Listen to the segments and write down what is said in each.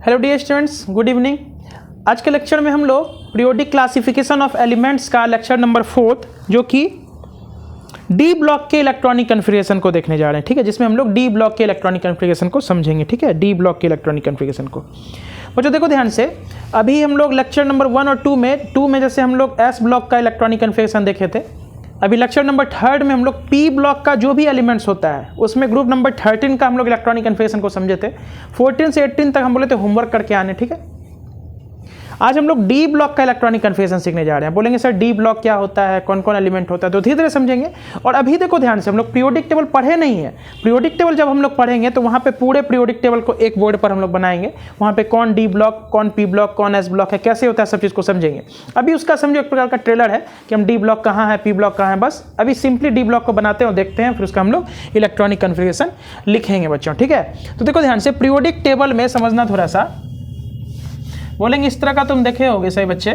Hello dear students, good evening. आज के lecture में हम लोग पीरियोडिक क्लासिफिकेशन ऑफ एलिमेंट्स का लेक्चर नंबर 4 जो कि डी ब्लॉक के इलेक्ट्रॉनिक कन्फिगरेशन को देखने जा रहे हैं। ठीक है, जिसमें हम लोग डी ब्लॉक के इलेक्ट्रॉनिक कन्फिगरेशन को समझेंगे। ठीक है, डी ब्लॉक के इलेक्ट्रॉनिक कन्फिगरेशन को बच्चों देखो ध्यान से। अभी हम लोग लेक्चर नंबर 1 और 2 में जैसे हम लोग एस ब्लॉक का इलेक्ट्रॉनिक कन्फिगरेशन देखे थे। अभी लेक्चर नंबर 3 में हम लोग पी ब्लॉक का जो भी एलिमेंट्स होता है उसमें ग्रुप नंबर 13 का हम लोग इलेक्ट्रॉनिक कन्फिगरेशन को समझे थे। 14 से 18 तक हम बोले थे होमवर्क करके आने। ठीक है, आज हम लोग डी ब्लॉक का इलेक्ट्रॉनिक कन्फिगरेशन सीखने जा रहे हैं। बोलेंगे सर डी ब्लॉक क्या होता है, कौन कौन एलिमेंट होता है, तो धीरे धीरे समझेंगे। और अभी देखो ध्यान से, हम लोग पीरियोडिक टेबल पढ़े नहीं है। पीरियोडिक टेबल जब हम लोग पढ़ेंगे तो वहाँ पे पूरे पीरियोडिक टेबल को एक बोर्ड पर हम लोग बनाएंगे। वहाँ पे कौन डी ब्लॉक, कौन पी ब्लॉक, कौन एस ब्लॉक है, कैसे होता है, सब चीज़ को समझेंगे। अभी उसका समझो एक प्रकार का ट्रेलर है कि हम डी ब्लॉक कहाँ है, पी ब्लॉक कहाँ है। बस अभी सिंपली डी ब्लॉक को बनाते हैं और देखते हैं, फिर उसका हम लोग इलेक्ट्रॉनिक कन्फिगरेशन लिखेंगे बच्चों। ठीक है, तो देखो ध्यान से, पीरियोडिक टेबल में समझना थोड़ा सा। बोलेंगे इस तरह का तुम देखे होगे सही बच्चे,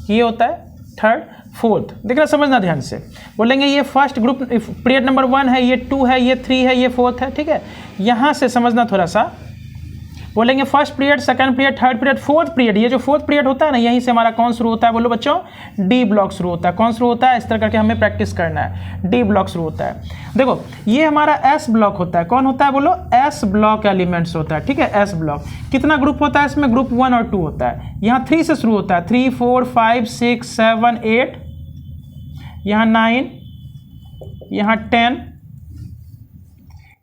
ये होता है थर्ड फोर्थ, देखना समझना ध्यान से। बोलेंगे ये फर्स्ट ग्रुप पीरियड नंबर 1 है, ये 2 है, ये 3 है, ये 4 है। ठीक है, यहाँ से समझना थोड़ा सा। बोलेंगे first period, second period, third period, fourth period. ये जो फोर्थ पीरियड होता है ना, यहीं से हमारा कौन शुरू होता है, बोलो बच्चों, डी ब्लॉक शुरू होता है। कौन शुरू होता है, इस तरह करके हमें प्रैक्टिस करना है। डी ब्लॉक शुरू होता है। देखो ये हमारा एस ब्लॉक होता है। कौन होता है, बोलो एस ब्लॉक एलिमेंट्स होता है। ठीक है, एस ब्लॉक कितना ग्रुप होता है इसमें, ग्रुप 1 और 2 होता है। यहाँ 3 से शुरू होता है, 3, 4, 5, 6, 7, 8, यहाँ 9, यहाँ 10,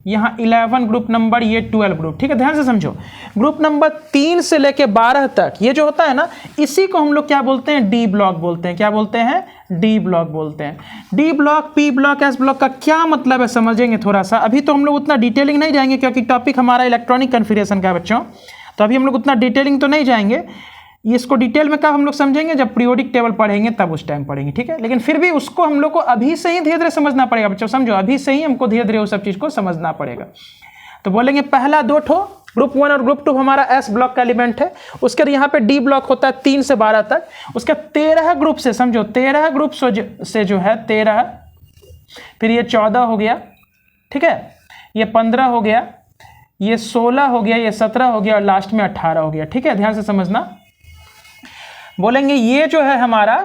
यहाँ 11 ग्रुप नंबर, ये 12 ग्रुप। ठीक है, ध्यान से समझो। ग्रुप नंबर 3 से लेके 12 तक ये जो होता है ना, इसी को हम लोग क्या बोलते हैं, डी ब्लॉक बोलते हैं। क्या बोलते हैं, डी ब्लॉक बोलते हैं। D block, P block, S block का क्या मतलब है समझेंगे थोड़ा सा। अभी तो हम लोग उतना डिटेलिंग नहीं जाएंगे क्योंकि टॉपिक हमारा इलेक्ट्रॉनिक कन्फिगरेशन का है बच्चों, तो अभी हम लोग उतना डिटेलिंग तो नहीं जाएंगे। इसको डिटेल में कब हम लोग समझेंगे, जब पीरियोडिक टेबल पढ़ेंगे तब उस टाइम पढ़ेंगे। ठीक है, लेकिन फिर भी उसको हम लोग को अभी से ही धीरे धीरे समझना पड़ेगा बच्चों। समझो, अभी से ही हमको धीरे धीरे उस सब चीज़ को समझना पड़ेगा। तो बोलेंगे पहला 2 ठो ग्रुप 1 और ग्रुप 2 हमारा एस ब्लॉक का एलिमेंट है। उसके यहाँ पे डी ब्लॉक होता है 3 से 12 तक। उसके 13 ग्रुप से समझो, 13 ग्रुप से जो है 13, फिर ये 14 हो गया। ठीक है, ये 15 हो गया, ये 16 हो गया, ये 17 हो गया और लास्ट में 18 हो गया। ठीक है, ध्यान से समझना। बोलेंगे ये जो है हमारा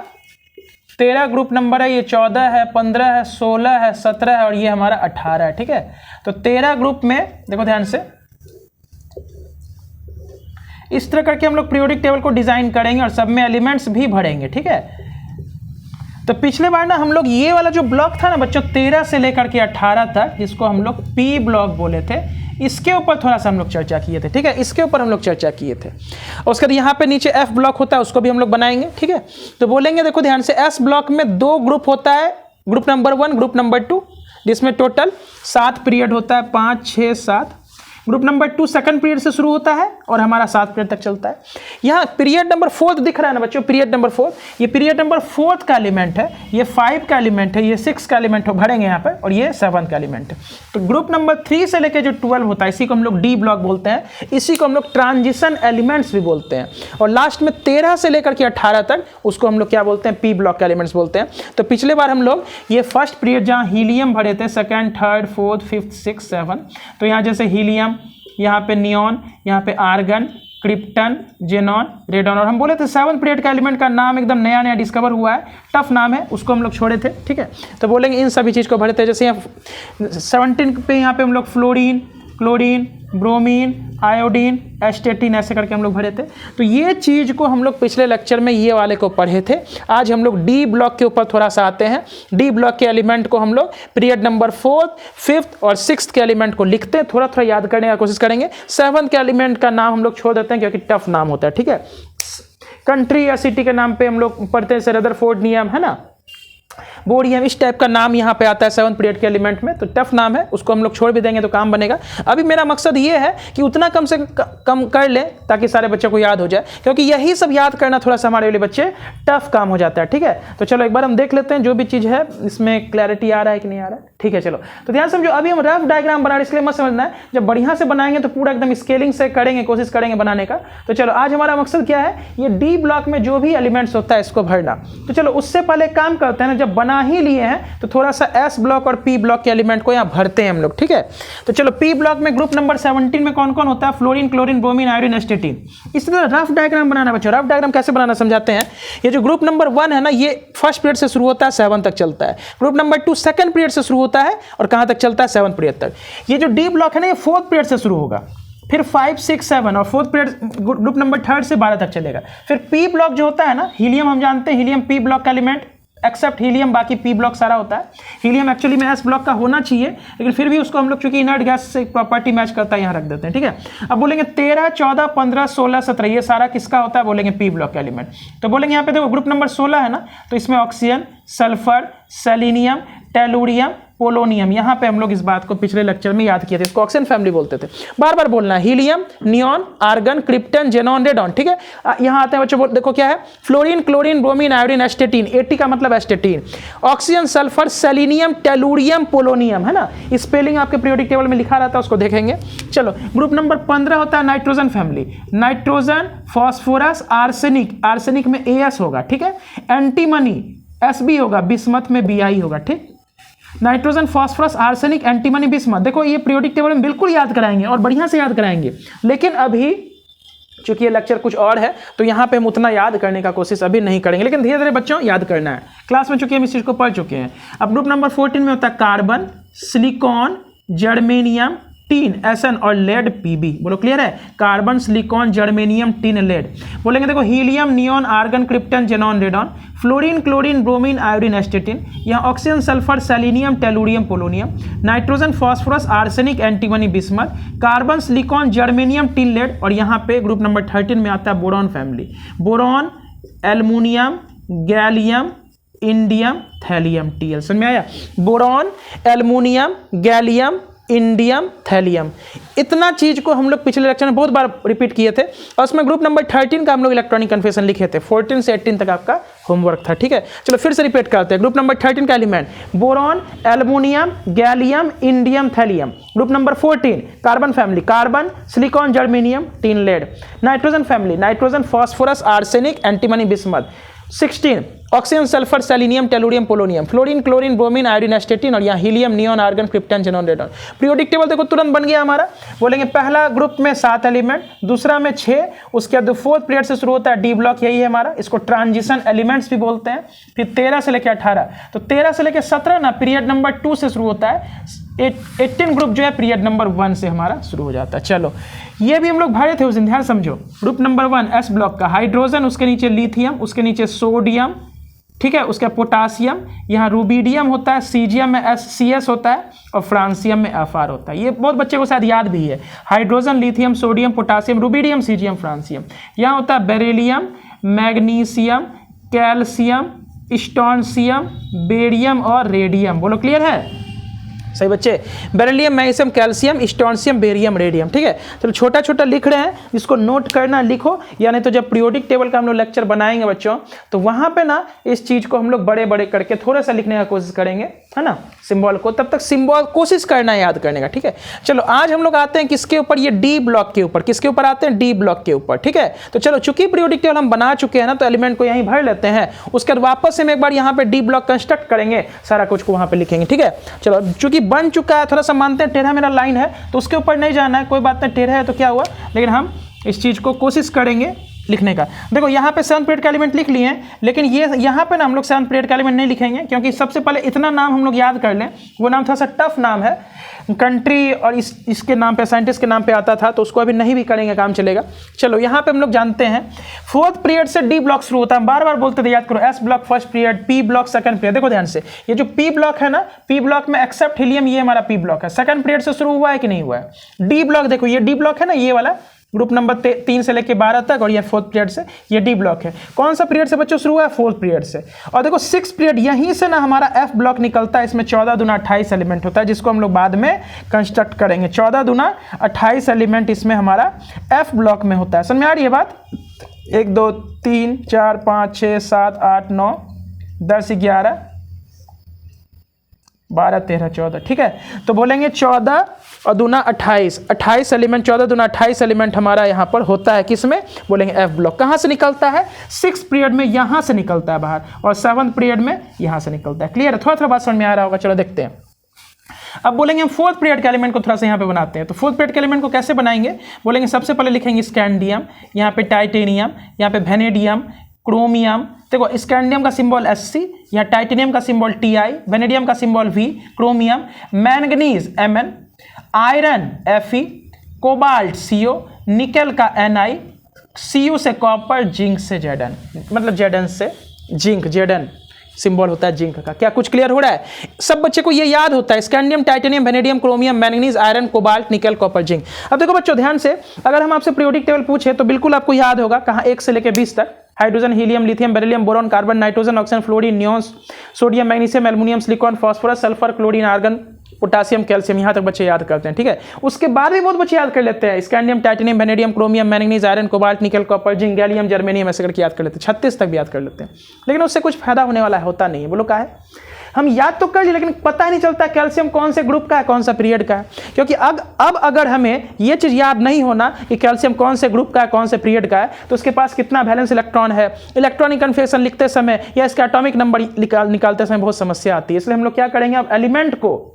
13 ग्रुप नंबर है, ये 14 है, 15 है, 16 है, 17 है और ये हमारा 18 है। ठीक है, तो 13 ग्रुप में देखो ध्यान से, इस तरह करके हम लोग पीरियोडिक टेबल को डिजाइन करेंगे और सब में एलिमेंट्स भी भरेंगे। ठीक है, तो पिछले बार ना हम लोग ये वाला जो ब्लॉक था ना बच्चों, 13 से लेकर के 18 तक, जिसको हम लोग पी ब्लॉक बोले थे, इसके ऊपर थोड़ा सा हम लोग चर्चा किए थे। ठीक है, इसके ऊपर हम लोग चर्चा किए थे। और उसके बाद यहाँ पे नीचे एफ ब्लॉक होता है, उसको भी हम लोग बनाएंगे। ठीक है, तो बोलेंगे देखो ध्यान से, एस ब्लॉक में 2 ग्रुप होता है, ग्रुप नंबर 1, ग्रुप नंबर 2, जिसमें टोटल 7 पीरियड होता है, 5, 6, 7। ग्रुप नंबर 2 सेकंड पीरियड से शुरू होता है और हमारा 7 पीरियड तक चलता है। यहाँ पीरियड नंबर 4 दिख रहा है ना बच्चों, पीरियड नंबर 4, ये पीरियड नंबर 4 का एलिमेंट है, ये 5 का एलिमेंट है, ये 6 का एलिमेंट भरेंगे यहाँ पर, और ये 7 का एलिमेंट है। तो ग्रुप नंबर 3 से लेकर जो 12 होता है, इसी को हम लोग डी ब्लॉक बोलते हैं। इसी को हम लोग ट्रांजिशन एलिमेंट्स भी बोलते हैं। और लास्ट में 13 से लेकर के 18 तक, उसको हम लोग क्या बोलते हैं, पी ब्लॉक के एलिमेंट्स बोलते हैं। तो पिछले बार हम लोग ये फर्स्ट पीरियड जहाँ हीलियम भरे थे, सेकेंड, थर्ड, फोर्थ, फिफ्थ, 6, 7, तो यहाँ जैसे हीलियम, यहाँ पे नियॉन, यहाँ पे आर्गन, क्रिप्टन, जेनॉन, रेडॉन। और हम बोले थे 7 पीरियड का एलिमेंट का नाम एकदम नया नया डिस्कवर हुआ है, टफ नाम है, उसको हम लोग छोड़े थे। ठीक है, तो बोलेंगे इन सभी चीज़ को भरे थे। जैसे यहाँ 17 पे यहाँ पे हम लोग फ्लोरीन, क्लोरीन, ब्रोमीन, आयोडीन, एस्टेटिन, ऐसे करके हम लोग भरे थे। तो ये चीज़ को हम लोग पिछले लेक्चर में ये वाले को पढ़े थे। आज हम लोग डी ब्लॉक के ऊपर थोड़ा सा आते हैं। डी ब्लॉक के एलिमेंट को हम लोग पीरियड नंबर 4, 5th और 6th के एलिमेंट को लिखते हैं, थोड़ा थोड़ा याद करने का कोशिश करेंगे। 7th के एलिमेंट का नाम हम लोग छोड़ देते हैं क्योंकि टफ नाम होता है। ठीक है, कंट्री या सिटी के नाम पे हम लोग पढ़ते हैं, रदरफोर्ड नियम है ना, बोरियम, इस टाइप का नाम यहाँ पे आता है 7th पीरियड के एलिमेंट में। तो टफ नाम है, उसको हम लोग छोड़ भी देंगे तो काम बनेगा। अभी मेरा मकसद ये है कि उतना कम से कम कर लें ताकि सारे बच्चों को याद हो जाए, क्योंकि यही सब याद करना थोड़ा सा हमारे लिए बच्चे टफ काम हो जाता है। ठीक है, तो चलो एक बार हम देख लेते हैं जो भी चीज़ है, इसमें क्लैरिटी आ रहा है कि नहीं आ रहा है। ठीक है, चलो तो ध्यान समझो। अभी हम रफ डायग्राम बना रहे, इसलिए मत समझना है, जब बढ़िया से बनाएंगे तो पूरा एकदम स्केलिंग से करेंगे, कोशिश करेंगे बनाने का। तो चलो आज हमारा मकसद क्या है, ये डी ब्लॉक में जो भी एलिमेंट्स होता है इसको भरना। तो चलो उससे पहले काम करते हैं ना, जब बना ही लिए हैं तो थोड़ा सा एस ब्लॉक और पी ब्लॉक के एलिमेंट को यहाँ भरते हैं हम लोग, ठीक है। तो चलो पी ब्लॉक में ग्रुप नंबर 17 में कौन कौन होता है, फ्लोरीन, क्लोरीन, ब्रोमीन, आयोडीन, एस्टेटीन। इसी तरह रफ डायग्राम बनाना बच्चों, रफ डायग्राम कैसे बनाना समझाते हैं। ये जो ग्रुप नंबर 1 है ना, ये फर्स्ट पीरियड से शुरू होता है 7 तक चलता है। ग्रुप नंबर 2 सेकंड पीरियड से शुरू होता है और कहाँ तक चलता है, 7th पीरियड तक। ये जो डी ब्लॉक है ना, ये 4th पीरियड से शुरू होगा, फिर 5, 6, 7 और 4th पीरियड ग्रुप नंबर 3 से 12 तक चलेगा। फिर पी ब्लॉक जो होता है ना, हीलियम हम जानते हैं, हीलियम पी ब्लॉक का एलिमेंट, एक्सेप्ट हीलियम बाकी पी ब्लॉक सारा होता है। हीलियम एक्चुअली में एस ब्लॉक का होना चाहिए, लेकिन फिर भी उसको हम लोग चूंकि इनर्ट गैस से प्रॉपर्टी मैच करता है यहाँ रख देते हैं, ठीक है। अब बोलेंगे 13, 14, 15, 16, 17 ये सारा किसका होता है, बोलेंगे पी ब्लॉक का एलिमेंट। तो बोलेंगे यहाँ पे देखो ग्रुप नंबर 16 है ना, तो इसमें oxygen, sulphur, selenium, tellurium, polonium, यहाँ पे हम लोग इस बात को पिछले लेक्चर में याद किए थे, इसको ऑक्सीजन फैमिली बोलते थे। बार बार बोलना है, helium, neon, argon, krypton, xenon, radon, ठीक है। यहाँ आते हैं बच्चों, देखो क्या है, fluorine, chlorine, bromine, iodine, astatine, 80 का मतलब astatine, oxygen, sulphur, selenium, tellurium, polonium, है ना। स्पेलिंग आपके पीरियोडिक टेबल में लिखा रहता है, उसको देखेंगे। चलो ग्रुप नंबर 15 होता है nitrogen family, nitrogen, phosphorus, arsenic, arsenic में एस होगा, ठीक है। एंटीमनी एसबी होगा, बिस्मथ में बीआई होगा, ठीक। Nitrogen, phosphorus, arsenic, antimony, bismuth, देखो ये पीरियोडिक टेबल में बिल्कुल याद कराएंगे और बढ़िया से याद कराएंगे, लेकिन अभी चूंकि ये लेक्चर कुछ और है तो यहाँ पे हम उतना याद करने का कोशिश अभी नहीं करेंगे, लेकिन धीरे धीरे बच्चों याद करना है। क्लास में चूंकि हम इस चीज़ को पढ़ चुके हैं। अब ग्रुप नंबर 14 में होता है carbon, silicon, germanium, tin, SN और लेड, पीबी। बोलो क्लियर है, carbon, silicon, germanium, tin, lead. बोलेंगे देखो helium, neon, argon, krypton, xenon, radon, fluorine, chlorine, bromine, iodine, astatine. यहाँ oxygen, sulphur, selenium, tellurium, polonium, nitrogen, phosphorus, arsenic, antimony, bismuth, carbon, silicon, germanium, tin, lead. और यहाँ पे group number 13 में आता है boron family, boron, aluminium, gallium, indium, thallium, TL. समझ में आया, boron, aluminium, gallium, indium, thallium. इतना चीज को हम लोग पिछले लेक्चर में बहुत बार रिपीट किए थे और उसमें ग्रुप नंबर 13 का हम लोग इलेक्ट्रॉनिक कन्फेशन लिखे थे। 14 से 18 तक आपका होमवर्क था, ठीक है। चलो फिर से रिपीट करते हैं। ग्रुप नंबर 13 का element boron, aluminium, gallium, indium, thallium. Group number 14 carbon family, carbon, silicon, germanium, tin, lead. Nitrogen family, nitrogen, phosphorus, arsenic, antimony, bismuth. 16 oxygen, sulphur, selenium, tellurium, polonium, fluorine, chlorine, bromine, iodine, astatine. और यहाँ helium, neon, argon, krypton, xenon, radon. Periodic table देखो तुरंत बन गया हमारा। बोलेंगे पहला group में 7 एलिमेंट, दूसरा में 6, उसके बाद 4th पीरियड से शुरू होता है डी ब्लॉक, यही है हमारा, इसको ट्रांजिशन एलिमेंट्स भी बोलते हैं। फिर 13 से लेकर 18, तो 13 से लेकर 17 ना पीरियड नंबर 2 से शुरू होता है। 18 ग्रुप जो है पीरियड नंबर 1 से हमारा शुरू हो जाता है। चलो ये भी हम लोग भरे थे उस दिन, ध्यान समझो। ग्रुप नंबर 1 एस ब्लॉक का हाइड्रोजन, उसके नीचे लिथियम, उसके नीचे सोडियम, ठीक है, उसका पोटासियम, यहाँ रूबीडियम होता है, सीजियम में SCS होता है और फ्रांसियम में FR होता है। ये बहुत बच्चे को शायद याद भी है, hydrogen, lithium, sodium, potassium, rubidium, caesium, francium. यहाँ होता है beryllium, magnesium, calcium, strontium, barium और रेडियम। बोलो क्लियर है सही बच्चे, beryllium, magnesium, calcium, strontium, barium, radium, ठीक है। चलो छोटा छोटा लिख रहे हैं, इसको नोट करना, लिखो, या नहीं तो जब पीरियोडिक टेबल का हम लोग लेक्चर बनाएंगे बच्चों तो वहां पे ना इस चीज को हम लोग बड़े बड़े करके थोड़ा सा लिखने का कोशिश करेंगे, है ना, सिंबल को। तब तक सिंबल कोशिश करना है याद करने का, ठीक है। चलो आज हम लोग आते हैं किसके ऊपर, ये डी ब्लॉक के ऊपर। किसके ऊपर आते हैं, डी ब्लॉक के ऊपर, ठीक है। तो चलो चूंकि पीरियोडिक टेबल हम बना चुके हैं ना, तो एलिमेंट को यहीं भर लेते हैं, उसके बाद वापस से हम एक बार यहाँ पे डी ब्लॉक कंस्ट्रक्ट करेंगे, सारा कुछ को वहां पे लिखेंगे, ठीक है। चलो चूंकि बन चुका है, थोड़ा सा मानते हैं टेढ़ा मेरा लाइन है तो उसके ऊपर नहीं जाना है, कोई बात नहीं, टेढ़ा है तो क्या हुआ, लेकिन हम इस चीज को कोशिश करेंगे लिखने का। देखो यहाँ पे 7th पीरियड का एलिमेंट लिख लिए हैं, लेकिन ये यहाँ पे ना हम लोग 7th पीरियड का एलिमेंट नहीं लिखेंगे, क्योंकि सबसे पहले इतना नाम हम लोग याद कर लें। वो नाम थोड़ा सा टफ नाम है, कंट्री और इसके नाम पे, साइंटिस्ट के नाम पे आता था, तो उसको अभी नहीं भी करेंगे, काम चलेगा। चलो यहाँ पे हम लोग जानते हैं 4th पीरियड से डी ब्लॉक शुरू होता है। बार बार बोलते थे, याद करो, S block first period, P block second period. देखो ध्यान से, ये जो पी ब्लॉक है ना, पी ब्लॉक में एक्सेप्ट हीलियम, ये हमारा पी ब्लॉक है, सेकंड पीरियड से शुरू हुआ है कि नहीं हुआ है। डी ब्लॉक देखो, ये डी ब्लॉक है ना, ये वाला ग्रुप नंबर 3 से लेके 12 तक, और ये 4th पीरियड से, ये डी ब्लॉक है। कौन सा पीरियड से बच्चों शुरू हुआ है, 4th पीरियड से। और देखो 6th पीरियड, यहीं से ना हमारा एफ ब्लॉक निकलता है, इसमें 14 दूना 28 एलिमेंट होता है, जिसको हम लोग बाद में कंस्ट्रक्ट करेंगे। 14 दूना 28 एलिमेंट इसमें हमारा एफ ब्लॉक में होता है। समझ में आ रही है बात। 1 2 3 4 5 6 7 8 9 10 11 12 13 14, ठीक है। तो बोलेंगे 14 और दूना 28, 28 एलिमेंट, 14 दूना 28 एलिमेंट हमारा यहाँ पर होता है किसमें, बोलेंगे एफ ब्लॉक। कहाँ से निकलता है, 6th पीरियड में यहाँ से निकलता है बाहर, और 7th पीरियड में यहाँ से निकलता है। क्लियर है, थोड़ा थोड़ा बात समझ में आ रहा होगा। चलो देखते हैं। अब बोलेंगे हम 4th पीरियड के एलिमेंट को थोड़ा सा यहाँ पे बनाते हैं। तो 4th पीरियड के एलिमेंट को कैसे बनाएंगे, बोलेंगे सबसे पहले लिखेंगे स्कैंडियम, यहाँ पे टाइटेनियम, यहाँ पे वेनेडियम, क्रोमियम। देखो स्कैंडियम का सिंबल SC, यहाँ टाइटेनियम का सिंबल TI, वेनेडियम का symbol V, chromium, manganese Mn, iron Fe, cobalt CO, nickel का Ni, Cu से कॉपर, जिंक से Zn, मतलब Zn से जिंक, Zn सिंबल होता है जिंक का। क्या कुछ क्लियर हो रहा है? सब बच्चे को ये याद होता है, scandium, titanium, vanadium, chromium, manganese, iron, cobalt, nickel, copper, zinc. अब देखो बच्चों ध्यान से, अगर हम आपसे पीरियोडिक टेबल पूछे तो बिल्कुल आपको याद होगा, कहाँ 1 से लेकर 20 तक, hydrogen, helium, lithium, beryllium, boron, carbon, nitrogen, oxygen, fluorine, neons, sodium, magnesium, aluminium, silicon, phosphorus, sulphur, chlorine, argon, potassium, calcium, यहाँ तक बच्चे याद करते हैं। ठीक है, उसके बाद भी बहुत बच्चे याद कर लेते हैं, scandium, titanium, vanadium, chromium, manganese, iron, cobalt, nickel, copper, zinc, gallium, germanium, ऐसे करके याद कर लेते हैं, 36 तक भी याद कर लेते हैं। लेकिन उससे कुछ फायदा होने वाला होता नहीं है। बोलो क्या है, हम याद तो कर लिए लेकिन पता ही नहीं चलता कैल्शियम कौन से ग्रुप का है, कौन सा पीरियड का है। क्योंकि अब अगर हमें ये चीज याद नहीं होना कि कैल्शियम कौन से ग्रुप का है, कौन से पीरियड का है, तो उसके पास कितना वैलेंस इलेक्ट्रॉन है, इलेक्ट्रॉनिक कन्फिगरेशन लिखते समय या इसका एटॉमिक नंबर निकालते समय बहुत समस्या आती है। इसलिए हम लोग क्या करेंगे, अब एलिमेंट को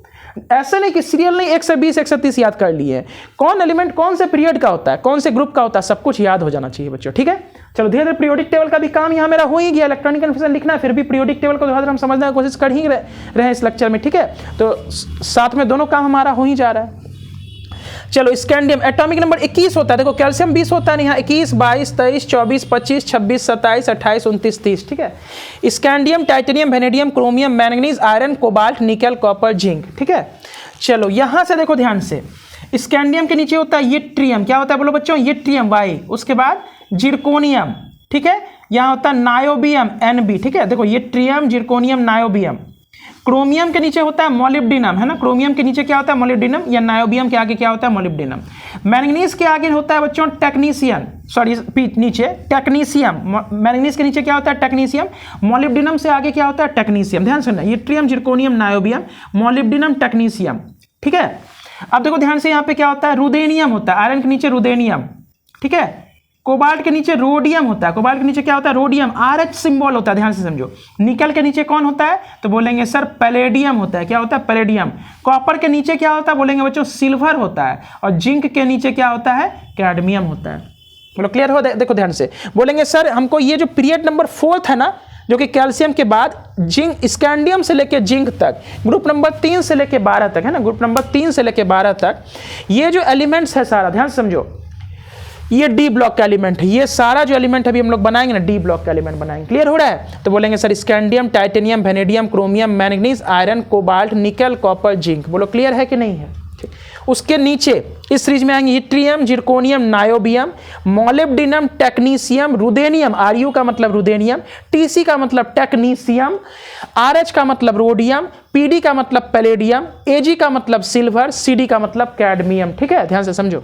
ऐसे नहीं कि सीरियल नहीं 1 से 20 1 से 30 याद कर लिए, कौन एलिमेंट कौन से पीरियड का होता है, कौन से ग्रुप का होता है, सब कुछ याद हो जाना चाहिए बच्चों। ठीक है, चलो धीरे धीरे पीरियोडिक टेबल का भी काम यहाँ मेरा हो ही गया, इलेक्ट्रॉनिक कन्फिगरेशन लिखना है, फिर भी पीरियोडिक टेबल को हम समझने की कोशिश कर ही रहे हैं इस लेक्चर में। ठीक है, तो साथ में दोनों काम हमारा हो ही जा रहा है। चलो स्कैंडियम एटॉमिक नंबर 21 होता है, देखो कैल्शियम 20 होता है, यहाँ 21, 22, 23, 24, 25, 26, 27, 28, 29, 30। ठीक है, scandium, titanium, vanadium, chromium, manganese, iron, cobalt, nickel, copper, zinc. ठीक है, चलो यहां से देखो ध्यान से, स्कैंडियम के नीचे होता है यट्रियम, क्या होता है बोलो बच्चों, यट्रियम Y, उसके बाद जिरकोनियम। ठीक है, यहां होता है नायोबियम Nb। ठीक है, देखो यट्रियम, जिरकोनियम, नायोबियम। क्रोमियम के नीचे होता है मोलिब्डेनम, है ना, क्रोमियम के नीचे क्या होता है, मोलिब्डेनम, या नायोबियम के आगे क्या होता है, मोलिब्डेनम। मैंगनीज के आगे होता है बच्चों टेक्नीशियम, सॉरी नीचे टेक्नीशियम, मैंगनीज के नीचे क्या होता है, टेक्नीशियम। मोलिब्डेनम से आगे क्या होता है, टेक्नीशियम। ध्यान सुनना, yttrium, zirconium, niobium, molybdenum, technetium. ठीक है, अब देखो ध्यान से, यहाँ पे क्या होता है, रुदेनियम होता है, आयरन के नीचे रुदेनियम। ठीक है, कोबाल्ट के नीचे रोडियम होता है, कोबाल्ट के नीचे क्या होता है, रोडियम, RH सिंबल होता है, ध्यान से समझो। निकेल के नीचे कौन होता है, तो बोलेंगे सर पैलेडियम होता है, क्या होता है, पैलेडियम। कॉपर के नीचे क्या होता है, बोलेंगे बच्चों सिल्वर होता है, और जिंक के नीचे क्या होता है, कैडमियम होता है। बोलो क्लियर हो, देखो ध्यान से, बोलेंगे सर हमको ये जो पीरियड नंबर 4 है ना, जो कि कैल्शियम के बाद जिंक, स्कैंडियम से लेकर जिंक तक, ग्रुप नंबर 3 से लेकर 12 तक, है ना, ग्रुप नंबर 3 से लेकर 12 तक, ये जो एलिमेंट्स है सारा, ध्यान से समझो, ये डी ब्लॉक का एलिमेंट है। ये सारा जो एलिमेंट अभी हम लोग बनाएंगे ना, डी ब्लॉक का एलिमेंट बनाएंगे। क्लियर हो रहा है, तो बोलेंगे sir scandium, titanium, vanadium, chromium, manganese, iron, cobalt, nickel, copper, zinc. बोलो क्लियर है कि नहीं है। ठीक, उसके नीचे इस सीरीज में आएंगे yttrium, zirconium, niobium, molybdenum, technetium, ruthenium, RU का मतलब रुदेनियम, TC का मतलब टेक्नीशियम, RH का मतलब रोडियम, PD का मतलब पैलेडियम, AG का मतलब सिल्वर, CD का मतलब कैडमियम। ठीक है, ध्यान से समझो।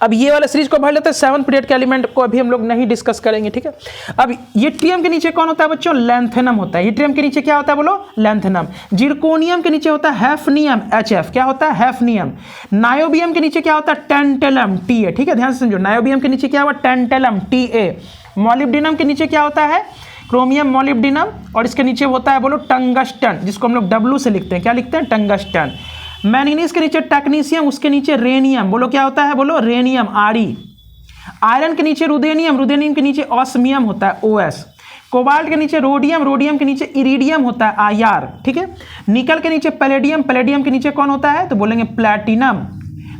अब ये वाला सीरीज को भर लेते हैं, 7th पीरियड के एलिमेंट को अभी हम लोग नहीं डिस्कस करेंगे। ठीक है, अब यट्रियम के नीचे कौन होता है बच्चों, लैंथेनम होता है। यट्रियम के नीचे क्या होता है बोलो, लैंथेनम। जिरकोनियम के नीचे होता है हैफनियम, HF, क्या होता है, हैफनियम। नायोबियम के नीचे क्या होता है, टेंटेलम, TA। ठीक है, ध्यान से समझो, नायोबियम के नीचे क्या हुआ, टेंटेलम, TA। मोलिब्डेनम के नीचे क्या होता है, क्रोमियम, मोलिब्डेनम, और इसके नीचे होता है बोलो टंगस्टन, जिसको हम लोग W से लिखते हैं, क्या लिखते हैं, टंगस्टन। मैंगनीज के नीचे टेक्नीशियम, उसके नीचे रेनियम, बोलो क्या होता है, बोलो रेनियम, RE। आयरन के नीचे रुदेनियम, रुदेनियम के नीचे ऑस्मियम होता है, OS। कोबाल्ट के नीचे रोडियम, रोडियम के नीचे इरिडियम होता है, IR। ठीक है, निकल के नीचे पैलेडियम, पैलेडियम के नीचे कौन होता है, तो बोलेंगे प्लैटिनम।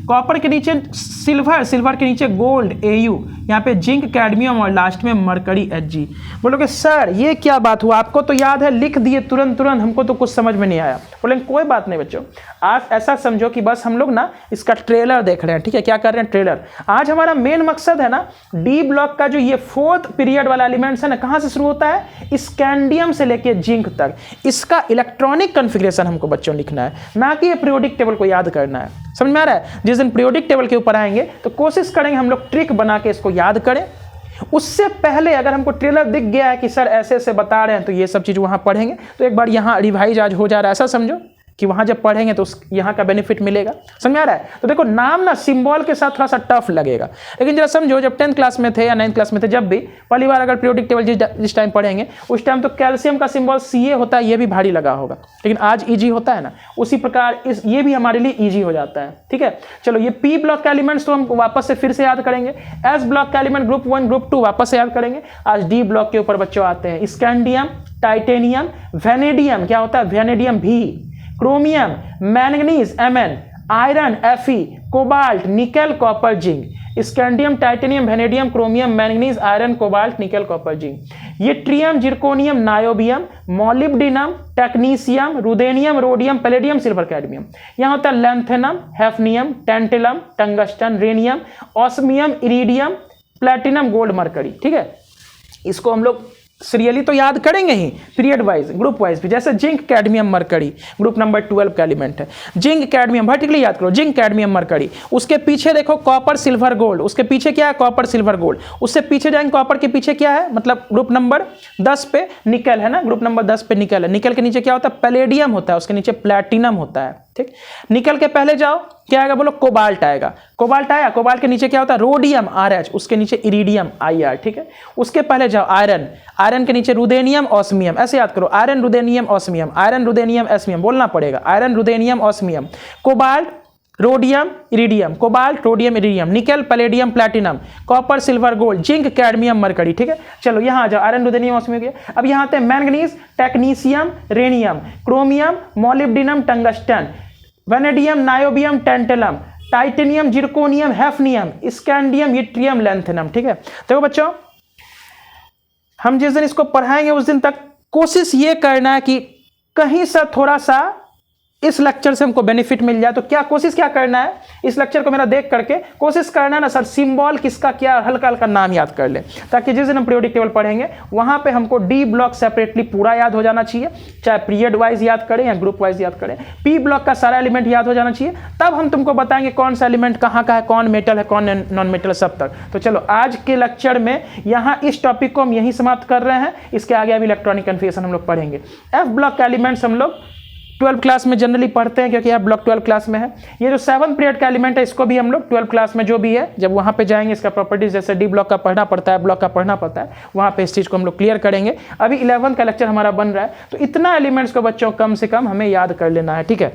कॉपर के नीचे सिल्वर, सिल्वर के नीचे गोल्ड, AU। यहाँ पे जिंक, कैडमियम, और लास्ट में मरकरी, Hg। बोलोगे सर ये क्या बात हुआ, आपको तो याद है, लिख दिए तुरंत, हमको तो कुछ समझ में नहीं आया। बोलेंगे कोई बात नहीं बच्चों, आज ऐसा समझो कि बस हम लोग ना इसका ट्रेलर देख रहे हैं। ठीक है, क्या कर रहे हैं, ट्रेलर। आज हमारा मेन मकसद है ना, डी ब्लॉक का जो ये 4th पीरियड वाला एलिमेंट्स है ना, कहाँ से शुरू होता है, स्कैंडियम से लेके जिंक तक, इसका इलेक्ट्रॉनिक कन्फिग्रेशन हमको बच्चों लिखना है, ना कि ये पीरियोडिक टेबल को याद करना है। समझ में आ रहा है, जिस दिन पीरियोडिक टेबल के ऊपर आएंगे तो कोशिश करेंगे हम लोग ट्रिक बना के इसको याद करें। उससे पहले अगर हमको ट्रेलर दिख गया है कि सर ऐसे ऐसे बता रहे हैं, तो ये सब चीज़ वहाँ पढ़ेंगे, तो एक बार यहाँ रिवाइज आज हो जा रहा है, ऐसा समझो। कि वहाँ जब पढ़ेंगे तो यहाँ का बेनिफिट मिलेगा। समझ आ रहा है? तो देखो नाम ना सिंबल के साथ थोड़ा सा टफ लगेगा, लेकिन जरा समझो जब 10th क्लास में थे या 9th क्लास में थे, जब भी पहली बार अगर पीरियोडिक टेबल जिस टाइम पढ़ेंगे उस टाइम तो कैल्शियम का सिंबल Ca होता है, ये भी भारी लगा होगा, लेकिन आज ईजी होता है ना, उसी प्रकार ये भी हमारे लिए ईजी हो जाता है। ठीक है, चलो ये पी ब्लॉक का एलिमेंट्स तो हम वापस से फिर से याद करेंगे, एस ब्लॉक का एलिमेंट ग्रुप 1 ग्रुप 2 वापस से याद करेंगे। आज डी ब्लॉक के ऊपर बच्चों आते हैं, स्कैंडियम, टाइटेनियम, वेनेडियम, क्या होता है वेनेडियम भी, chromium, manganese Mn, iron Fe, cobalt, nickel, copper, zinc. Scandium, titanium, vanadium, chromium, manganese, iron, cobalt, nickel, copper, zinc. Yttrium, zirconium, niobium, molybdenum, technetium, ruthenium, rhodium, palladium, silver, cadmium. यहाँ होता है lanthanum, hafnium, tantalum, tungsten, rhenium, osmium, iridium, platinum, gold, mercury. ठीक है, इसको हम लोग serially तो याद करेंगे ही, पीरियड वाइज, ग्रुप वाइज भी। जैसे zinc, cadmium, mercury group number 12 का एलिमेंट है। जिंक, कैडमियम वर्टिकली याद करो, जिंक, कैडमियम, मरकरी। उसके पीछे देखो कॉपर, सिल्वर, गोल्ड। उसके पीछे क्या है? Copper, silver, gold. उससे पीछे जाएंगे, कॉपर के पीछे क्या है? मतलब ग्रुप नंबर 10 पे निकल है ना, ग्रुप नंबर 10 पे निकल है। निकल के नीचे क्या होता है? पैलेडियम होता है, उसके नीचे प्लैटिनम होता है। ठीक, निकल के पहले जाओ, क्या आएगा बोलो? कोबाल्ट आएगा। कोबाल्ट आया, कोबाल्ट के नीचे क्या होता है? रोडियम, Rh, उसके नीचे इरिडियम, Ir। ठीक है, उसके पहले जाओ आयरन, आयरन के नीचे रुदेनियम, ऑस्मियम। ऐसे याद करो, iron, ruthenium, osmium, iron, ruthenium, osmium बोलना पड़ेगा, iron, ruthenium, osmium. Cobalt, rhodium, iridium, cobalt, rhodium, iridium, nickel, palladium, platinum, copper, silver, gold, zinc, cadmium, mercury. ठीक है, चलो यहाँ आ जाओ, आयरन, रुदेनियम, ऑस्मियम गया। अब यहाँ आते हैं manganese, technetium, rhenium, chromium, molybdenum, tungsten, vanadium, niobium, tantalum, titanium, zirconium, hafnium, scandium, yttrium, lanthanum. ठीक है, तो बच्चों हम जिस दिन इसको पढ़ाएंगे उस दिन तक कोशिश ये करना है कि कहीं से थोड़ा सा इस लेक्चर से हमको बेनिफिट मिल जाए। तो क्या कोशिश क्या करना है, इस लेक्चर को मेरा देख करके कोशिश करना है ना सर, सिंबल किसका क्या, हल्का हल्का नाम याद कर ले, ताकि जिस दिन हम पीरियोडिक टेबल पढ़ेंगे वहां पे हमको डी ब्लॉक सेपरेटली पूरा याद हो जाना चाहिए, चाहे पीरियड वाइज याद करें या ग्रुप वाइज याद करें। पी ब्लॉक का सारा एलिमेंट याद हो जाना चाहिए, तब हम तुमको बताएंगे कौन सा एलिमेंट कहाँ का है, कौन मेटल है, कौन नॉन मेटल, सब तक। तो चलो आज के लेक्चर में यहाँ इस टॉपिक को हम यहीं समाप्त कर रहे हैं। इसके आगे अब इलेक्ट्रॉनिक कन्फिगरेशन हम लोग पढ़ेंगे। एफ ब्लॉक का एलिमेंट्स हम लोग 12 क्लास में जनरली पढ़ते हैं, क्योंकि यह ब्लॉक 12 क्लास में है। ये जो 7 पीरियड का एलिमेंट है इसको भी हम लोग 12 क्लास में जो भी है, जब वहाँ पे जाएंगे इसका प्रॉपर्टीज जैसे डी ब्लॉक का पढ़ना पड़ता है, ब्लॉक का पढ़ना पड़ता है, वहाँ पे इस चीज़ को हम लोग क्लियर करेंगे। अभी 11 का लेक्चर हमारा बन रहा है, तो इतना एलिमेंट्स को बच्चों कम से कम हमें याद कर लेना है। ठीक है,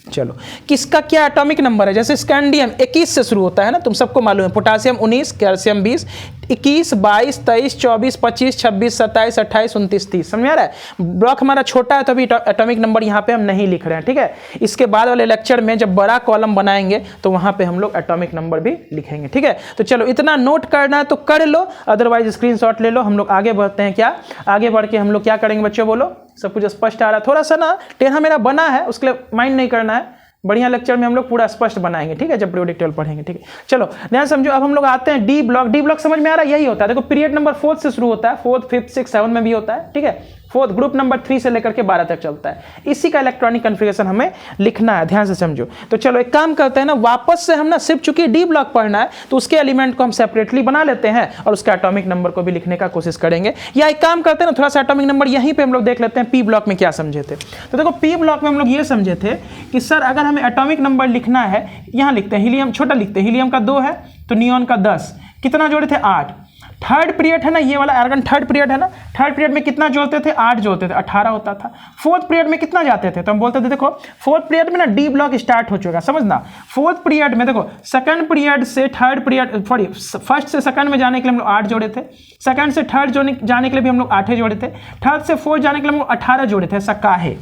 चलो किसका क्या एटॉमिक नंबर है। जैसे स्कैंडियम 21 से शुरू होता है ना, तुम सबको मालूम है। Potassium 19, calcium 20, 21, 22, 23, 24, 25, 26, 27, 28, 29, 30। समझ आ रहा है? ब्लॉक हमारा छोटा है तो अभी एटॉमिक नंबर यहाँ पे हम नहीं लिख रहे हैं। ठीक है, इसके बाद वाले लेक्चर में जब बड़ा कॉलम बनाएंगे तो वहाँ पे हम लोग एटॉमिक नंबर भी लिखेंगे। ठीक है, तो चलो इतना नोट करना है तो कर लो, अदरवाइज स्क्रीनशॉट ले लो। हम लोग आगे बढ़ते हैं। क्या आगे बढ़ के हम लोग क्या करेंगे बच्चों, बोलो? सब कुछ स्पष्ट आ रहा है? थोड़ा सा ना टेढ़ा मेरा बना है, उसके लिए माइंड नहीं करना है, बढ़िया लेक्चर में हम लोग पूरा स्पष्ट बनाएंगे। ठीक है, जब पीरियोडिक टेबल पढ़ेंगे। ठीक है, चलो ध्यान समझो। अब हम लोग आते हैं डी ब्लॉक। डी ब्लॉक समझ में आ रहा है? यही होता है, देखो पीरियड नंबर 4 से शुरू होता है, 4th, 5th, 6th, 7 में भी होता है। ठीक है, 4th ग्रुप नंबर 3 से लेकर के 12 तक चलता है। इसी का इलेक्ट्रॉनिक कन्फिगरेशन हमें लिखना है, ध्यान से समझो। तो चलो एक काम करते हैं ना, वापस से हम ना सिर्फ चूंकि डी ब्लॉक पढ़ना है तो उसके एलिमेंट को हम सेपरेटली बना लेते हैं और उसके एटॉमिक नंबर को भी लिखने का कोशिश करेंगे। या एक काम करते हैं ना, थोड़ा सा एटॉमिक नंबर यहीं पे हम लोग देख लेते हैं पी ब्लॉक में क्या समझे थे। तो देखो पी ब्लॉक में हम लोग ये समझे थे कि सर अगर हमें एटॉमिक नंबर लिखना है, यहाँ लिखते हैं हीलियम, छोटा लिखते हैं, हीलियम का 2 है तो नियॉन का 10, कितना जोड़े थे? 8। थर्ड पीरियड है ना, ये वाला आर्गन थर्ड पीरियड है ना, थर्ड पीरियड में कितना जोड़ते थे? 8 जोड़ते थे, 18 होता था। 4th पीरियड में कितना जाते थे? तो हम बोलते थे देखो 4th पीरियड में ना डी ब्लॉक स्टार्ट हो चुका, समझना। 4th पीरियड में देखो सेकंड पीरियड से थर्ड पीरियड, सॉरी फर्स्ट से सेकंड में जाने के लिए हम लोग 8 जोड़े थे, सेकंड से थर्ड जाने के लिए भी हम लोग 8 जोड़े थे, थर्ड से 4th जाने के लिए हम लोग 18 जोड़े थे। ऐसा का है?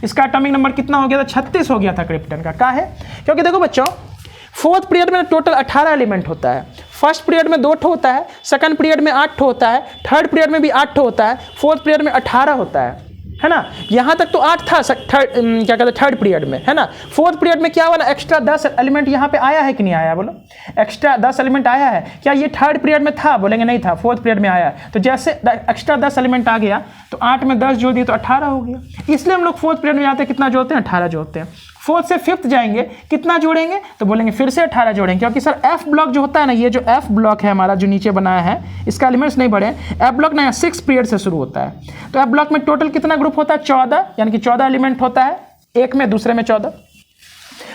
इसका एटॉमिक नंबर कितना हो गया था? 36 हो गया था क्रिप्टन का। है क्योंकि देखो बच्चों 4th पीरियड में टोटल 18 एलिमेंट होता है, फर्स्ट पीरियड में 2 होता है, सेकंड पीरियड में 8 होता है, थर्ड पीरियड में भी 8 होता है, 4th पीरियड में 18 होता है ना। यहाँ तक तो 8 था क्या कहते हैं थर्ड पीरियड में, है ना। 4th पीरियड में क्या वाला एक्स्ट्रा 10 एलिमेंट यहाँ पे आया है कि नहीं आया? बोलो, एक्स्ट्रा 10 एलिमेंट आया है क्या? ये थर्ड पीरियड में था? बोलेंगे नहीं था, 4th पीरियड में आया है। तो जैसे एक्स्ट्रा 10 एलिमेंट आ गया तो 8 में 10 जोड़ दिए तो 18 हो गया। इसलिए हम लोग 4th पीरियड में जाते हैं, कितना जोड़ते हैं? 18 जोड़ते हैं। 4th से 5th जाएंगे, कितना जोड़ेंगे? तो बोलेंगे फिर से 18 जोड़ेंगे, क्योंकि सर एफ ब्लॉक जो होता है ना, ये जो एफ ब्लॉक है हमारा जो नीचे बनाया है, इसका एलिमेंट्स नहीं बढ़े। एफ ब्लॉक ना 6th पीरियड से शुरू होता है, तो एफ ब्लॉक में टोटल कितना ग्रुप होता है? 14, यानी कि 14 एलिमेंट होता है। एक में, दूसरे में 14।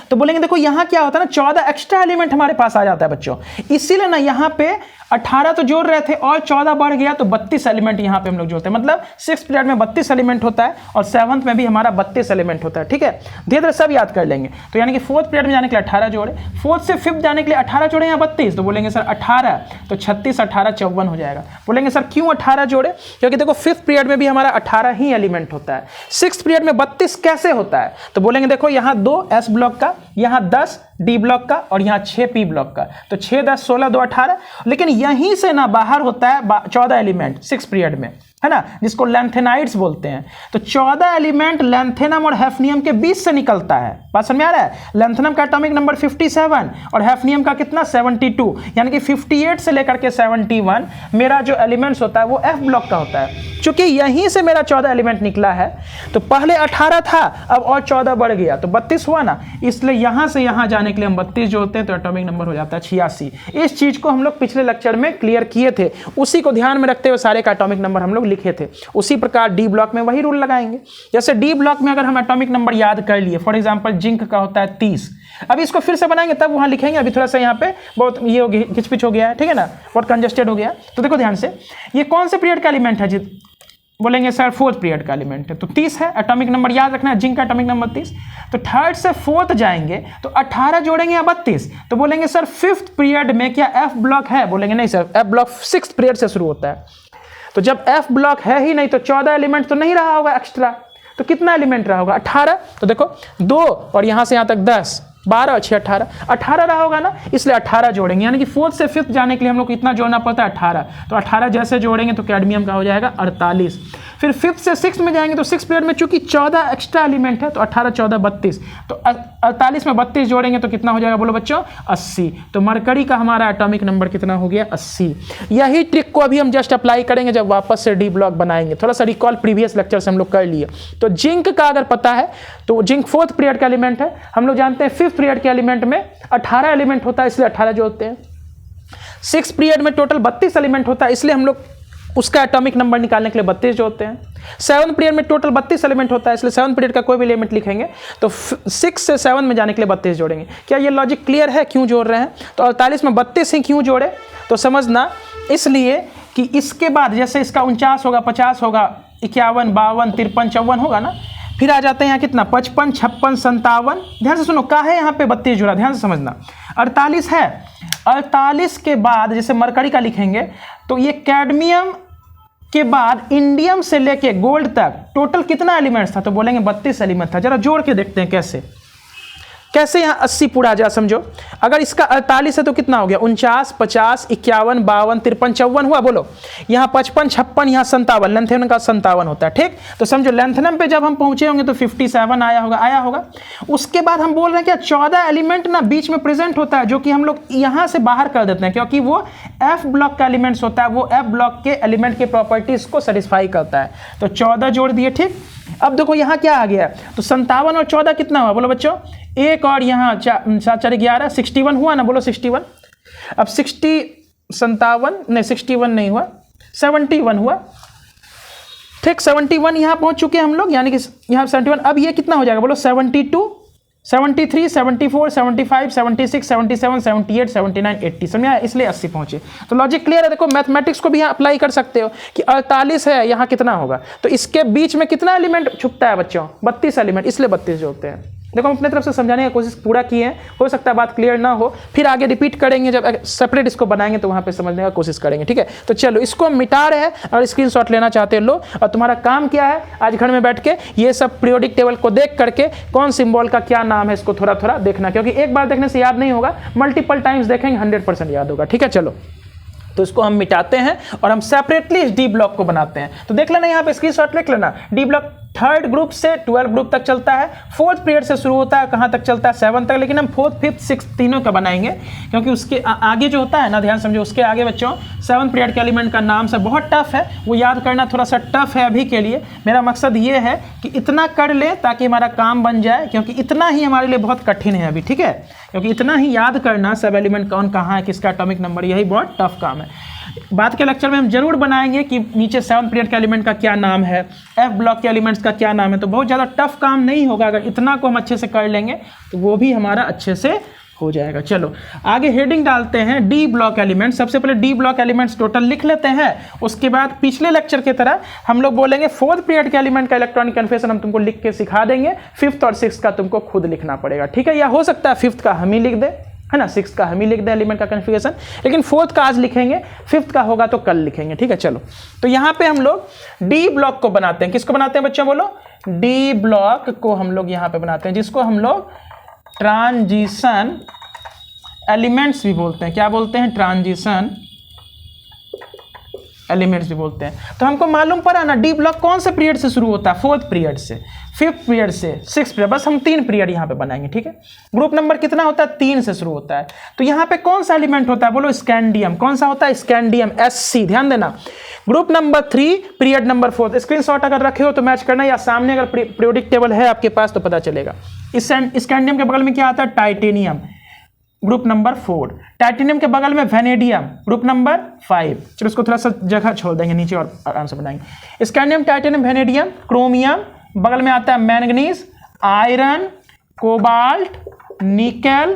तो बोलेंगे देखो यहाँ क्या होता है ना, 14 एक्स्ट्रा एलिमेंट हमारे पास आ जाता है बच्चों, इसीलिए ना यहाँ पे 18 तो जोड़ रहे थे और 14 बढ़ गया तो 32 एलिमेंट यहाँ पे हम लोग जोड़ते हैं। मतलब 6th पीरियड में 32 एलिमेंट होता है और 7th में भी हमारा 32 एलिमेंट होता है। ठीक है, धीरे धीरे सब याद कर लेंगे। तो यानी कि 4th पीरियड में जाने के लिए 18 जोड़े, 4th से 5th जाने के लिए 18 जोड़े या 32, तो बोलेंगे सर 18, तो 36 18 54 हो जाएगा। बोलेंगे सर क्यों 18 जोड़े, क्योंकि देखो 5th पीरियड में भी हमारा 18 ही एलिमेंट होता है। 6th पीरियड में 32 कैसे होता है, तो बोलेंगे देखो यहाँ 2 S ब्लॉक का, यहाँ 10 D ब्लॉक का और यहाँ 6 P ब्लॉक का, तो 6 10 16 2 18। लेकिन यहीं से ना बाहर होता है 14 एलिमेंट 6 पीरियड में, है ना, जिसको लैंथेनाइड्स बोलते हैं। तो 14 एलिमेंट लैंथेनम और हैफनियम के बीच से निकलता है। बात समझ में आ रहा है? लैंथेनम का एटॉमिक नंबर 57 और हैफनियम का कितना 72, यानी कि 58 से लेकर के 71 मेरा जो एलिमेंट्स होता है वो F ब्लॉक का होता है। चूंकि यहीं से मेरा 14 एलिमेंट निकला है, तो पहले 18 था, अब और 14 बढ़ गया तो 32 हुआ ना, इसलिए यहां से यहां जाने के लिए हम 32 जोड़ते हैं तो एटॉमिक नंबर हो जाता है 86। इस चीज को हम लोग पिछले लेक्चर में क्लियर किए थे, उसी को ध्यान में रखते हुए सारे का एटॉमिक नंबर हम लोग लिखे थे। उसी प्रकार डी ब्लॉक में वही रूल लगाएंगे। जैसे डी ब्लॉक में अगर हम एटॉमिक नंबर याद कर लिए, फॉर एग्जांपल जिंक का होता है 30, अभी इसको फिर से बनाएंगे तब वहां लिखेंगे, अभी थोड़ा सा यहाँ पे बहुत ये हो गया, खिचपिच हो गया है, ठीक है ना, बहुत कंजेस्टेड हो गया। तो देखो ध्यान से, ये कौन से पीरियड का एलिमेंट है जी, बोलेंगे सर 4th पीरियड का एलिमेंट है, तो 30 है, एटॉमिक नंबर याद रखना है, जिंक का एटॉमिक नंबर 30। तो 3rd से 4th जाएंगे तो 18 जोड़ेंगे या 32, तो बोलेंगे सर 5th पीरियड में क्या F ब्लॉक है, बोलेंगे नहीं sir, F block 6th period से शुरू होता है। तो जब F ब्लॉक है ही नहीं तो 14 एलिमेंट तो नहीं रहा होगा एक्स्ट्रा, तो कितना एलिमेंट रहा होगा 18। तो देखो 2 और यहां से यहां तक 10, 12 और 6 18 रहा होगा ना, इसलिए 18 जोड़ेंगे। यानी कि 4th से 5th जाने के लिए हम लोग कितना जोड़ना पड़ता है 18, तो 18 जैसे जोड़ेंगे तो कैडमियम का हो जाएगा 48। फिर 5th से 6th में जाएंगे तो 6th पीरियड में चूंकि 14 एक्स्ट्रा एलिमेंट है तो 18 14 32, तो 48 में 32 जोड़ेंगे तो कितना हो जाएगा बोलो बच्चों 80। तो मरकरी का हमारा एटॉमिक नंबर कितना हो गया 80। यही ट्रिक को अभी हम जस्ट अप्लाई करेंगे जब वापस से डी ब्लॉक बनाएंगे। थोड़ा सा रिकॉल प्रीवियस लेक्चर से हम लोग कर लिए। तो जिंक का अगर पता है तो जिंक 4th पीरियड का एलिमेंट है, हम लोग जानते हैं 5th पीरियड के एलिमेंट में 18 एलिमेंट होता है इसलिए 18 जोड़ते हैं। 6th पीरियड में टोटल 32 एलिमेंट होता है इसलिए हम लोग उसका एटॉमिक नंबर निकालने के लिए 32 जोड़ते हैं। 7th पीरियड में टोटल 32 एलिमेंट होता है इसलिए 7th पीरियड का कोई भी एलिमेंट लिखेंगे तो 6 से 7 में जाने के लिए 32 जोड़ेंगे। क्या ये लॉजिक क्लियर है क्यों जोड़ रहे हैं? तो 48 में 32 ही क्यों जोड़े, तो समझना इसलिए कि इसके बाद जैसे इसका 49 होगा, 50 होगा, 51 52 53 54 होगा ना, फिर आ जाते हैं यहाँ कितना 55 56 57। ध्यान से सुनो, का है यहाँ पे 32 जोड़ा, ध्यान से समझना। 48 है, 48 के बाद जैसे मरकरी का लिखेंगे तो ये कैडमियम के बाद इंडियम से लेके गोल्ड तक टोटल कितना एलिमेंट्स था, तो बोलेंगे 32 एलिमेंट था। जरा जोड़ के देखते हैं कैसे कैसे यहाँ 80 पूरा जा, समझो। अगर इसका 48 है तो कितना हो गया 49 50 51 52 53 54 हुआ, बोलो। यहाँ 55 56 यहाँ 57, लेंथेनम का 57 होता है, ठीक। तो समझो लेंथेनम पे जब हम पहुंचे होंगे तो 57 आया होगा। उसके बाद हम बोल रहे हैं क्या 14 एलिमेंट ना बीच में प्रेजेंट होता है जो कि हम लोग यहाँ से बाहर कर देते हैं क्योंकि वो F ब्लॉक का एलिमेंट्स होता है, वो F ब्लॉक के एलिमेंट के प्रॉपर्टीज को सेटिस्फाई करता है। तो 14 जोड़ दिए, ठीक। अब देखो यहाँ क्या आ गया, तो 57 और 14 कितना हुआ बोलो बच्चों, एक और यहाँ 7 4 11 61 हुआ ना, बोलो 61। अब 61 नहीं हुआ, 71 हुआ, ठीक। 71 यहाँ पहुँच चुके हैं हम लोग, यानी कि यहाँ 71। अब ये कितना हो जाएगा बोलो 72 73 74 75 76 77 78 79 80, समझ आया, इसलिए 80 पहुंचे। तो लॉजिक क्लियर है। देखो मैथमेटिक्स को भी यहाँ अप्लाई कर सकते हो कि 48 है, यहाँ कितना होगा, तो इसके बीच में कितना एलिमेंट छुपता है बच्चों 32 एलिमेंट, इसलिए 32 जोड़ते हैं। देखो हम अपने तरफ से समझाने की कोशिश पूरा किए हैं, हो सकता है बात क्लियर ना हो, फिर आगे रिपीट करेंगे जब सेपरेट इसको बनाएंगे तो वहाँ पे समझने का कोशिश करेंगे, ठीक है। तो चलो इसको हम मिटा रहे हैं और स्क्रीनशॉट लेना चाहते हैं लो, और तुम्हारा काम क्या है आज घर में बैठ के ये सब पीरियोडिक टेबल को देख करके कौन सिंबल का क्या नाम है इसको थोड़ा थोड़ा देखना, क्योंकि एक बार देखने से याद नहीं होगा, मल्टीपल टाइम्स देखेंगे 100% याद होगा, ठीक है। चलो तो इसको हम मिटाते हैं और हम सेपरेटली इस डी ब्लॉक को बनाते हैं। तो देख लेना यहाँ पे स्क्रीनशॉट लिख लेना, डी ब्लॉक 3rd ग्रुप से 12th ग्रुप तक चलता है, 4th पीरियड से शुरू होता है, कहाँ तक चलता है 7th तक, लेकिन हम 4th 5th 6th तीनों का बनाएंगे क्योंकि उसके आगे जो होता है ना, ध्यान समझो, उसके आगे बच्चों 7th पीरियड के एलिमेंट का नाम से बहुत टफ है, वो याद करना थोड़ा सा टफ है अभी के लिए। मेरा मकसद ये है कि इतना कर ले ताकि हमारा काम बन जाए, क्योंकि इतना ही हमारे लिए बहुत कठिन है अभी, ठीक है, क्योंकि इतना ही याद करना सब एलिमेंट कौन कहाँ है, किसका एटॉमिक नंबर, यही बहुत टफ काम है। बाद के लेक्चर में हम जरूर बनाएंगे कि नीचे 7th पीरियड के एलिमेंट का क्या नाम है, एफ ब्लॉक के एलिमेंट्स का क्या नाम है। तो बहुत ज़्यादा टफ काम नहीं होगा, अगर इतना को हम अच्छे से कर लेंगे तो वो भी हमारा अच्छे से हो जाएगा। चलो आगे हेडिंग डालते हैं डी ब्लॉक एलिमेंट। सबसे पहले डी ब्लॉक एलिमेंट्स टोटल लिख लेते हैं, उसके बाद पिछले लेक्चर की तरह हम लोग बोलेंगे 4th पीरियड के एलिमेंट का इलेक्ट्रॉनिक कन्फिगरेशन हम तुमको लिख के सिखा देंगे, 5th और 6th का तुमको खुद लिखना पड़ेगा, ठीक है। या हो सकता है 5th का हम ही लिख दे, है ना, 6th का हम ही लिख दे एलिमेंट का कन्फिगरेशन, लेकिन 4th का आज लिखेंगे, 5th का होगा तो कल लिखेंगे, ठीक है। चलो तो यहाँ पे हम लोग डी ब्लॉक को बनाते हैं। किसको बनाते हैं बच्चों, बोलो, डी ब्लॉक को हम लोग यहाँ पे बनाते हैं, जिसको हम लोग ट्रांजिशन एलिमेंट्स भी बोलते हैं। क्या बोलते हैं, ट्रांजिशन एलिमेंट्स भी बोलते हैं। तो हमको मालूम पड़ा ना डी ब्लॉक कौन से पीरियड से शुरू होता है, 4th पीरियड से, 5th पीरियड से, 6th पीरियड, बस हम 3 पीरियड यहाँ पे बनाएंगे, ठीक है। ग्रुप नंबर कितना होता है, 3 से शुरू होता है। तो यहाँ पे कौन सा एलिमेंट होता है, बोलो, स्कैंडियम। कौन सा होता है, स्कैंडियम, SC, ध्यान देना। Group number 3 period number 4। Screenshot अगर रखे हो तो मैच करना, या सामने अगर पीरियोडिक टेबल है आपके पास तो पता चलेगा। इस स्कैंडियम के बगल में क्या आता है, टाइटेनियम, ग्रुप नंबर 4। टाइटेनियम के बगल में वेनेडियम, ग्रुप नंबर 5। चलो इसको थोड़ा सा जगह छोड़ देंगे नीचे और आराम से बनाएंगे। स्कैंडियम, टाइटेनियम, वेनेडियम, क्रोमियम, बगल में आता है manganese, iron, cobalt, nickel,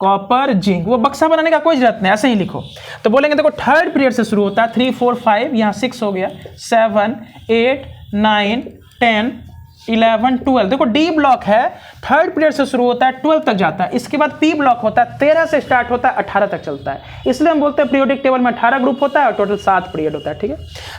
copper, zinc. वो बक्सा बनाने का कोई जरूरत नहीं, ऐसे ही लिखो। तो बोलेंगे देखो 3rd पीरियड से शुरू होता है, 3, 4, 5, यहाँ 6 हो गया, 7, 8, 9, 10, 11, 12। देखो डी ब्लॉक है, 3rd पीरियड से शुरू होता है, 12 तक जाता है। इसके बाद पी ब्लॉक होता है, 13 से स्टार्ट होता है, 18 तक चलता है। इसलिए हम बोलते हैं पीरियोडिक टेबल में 18 ग्रुप होता है और टोटल 7 पीरियड होता है, ठीक है।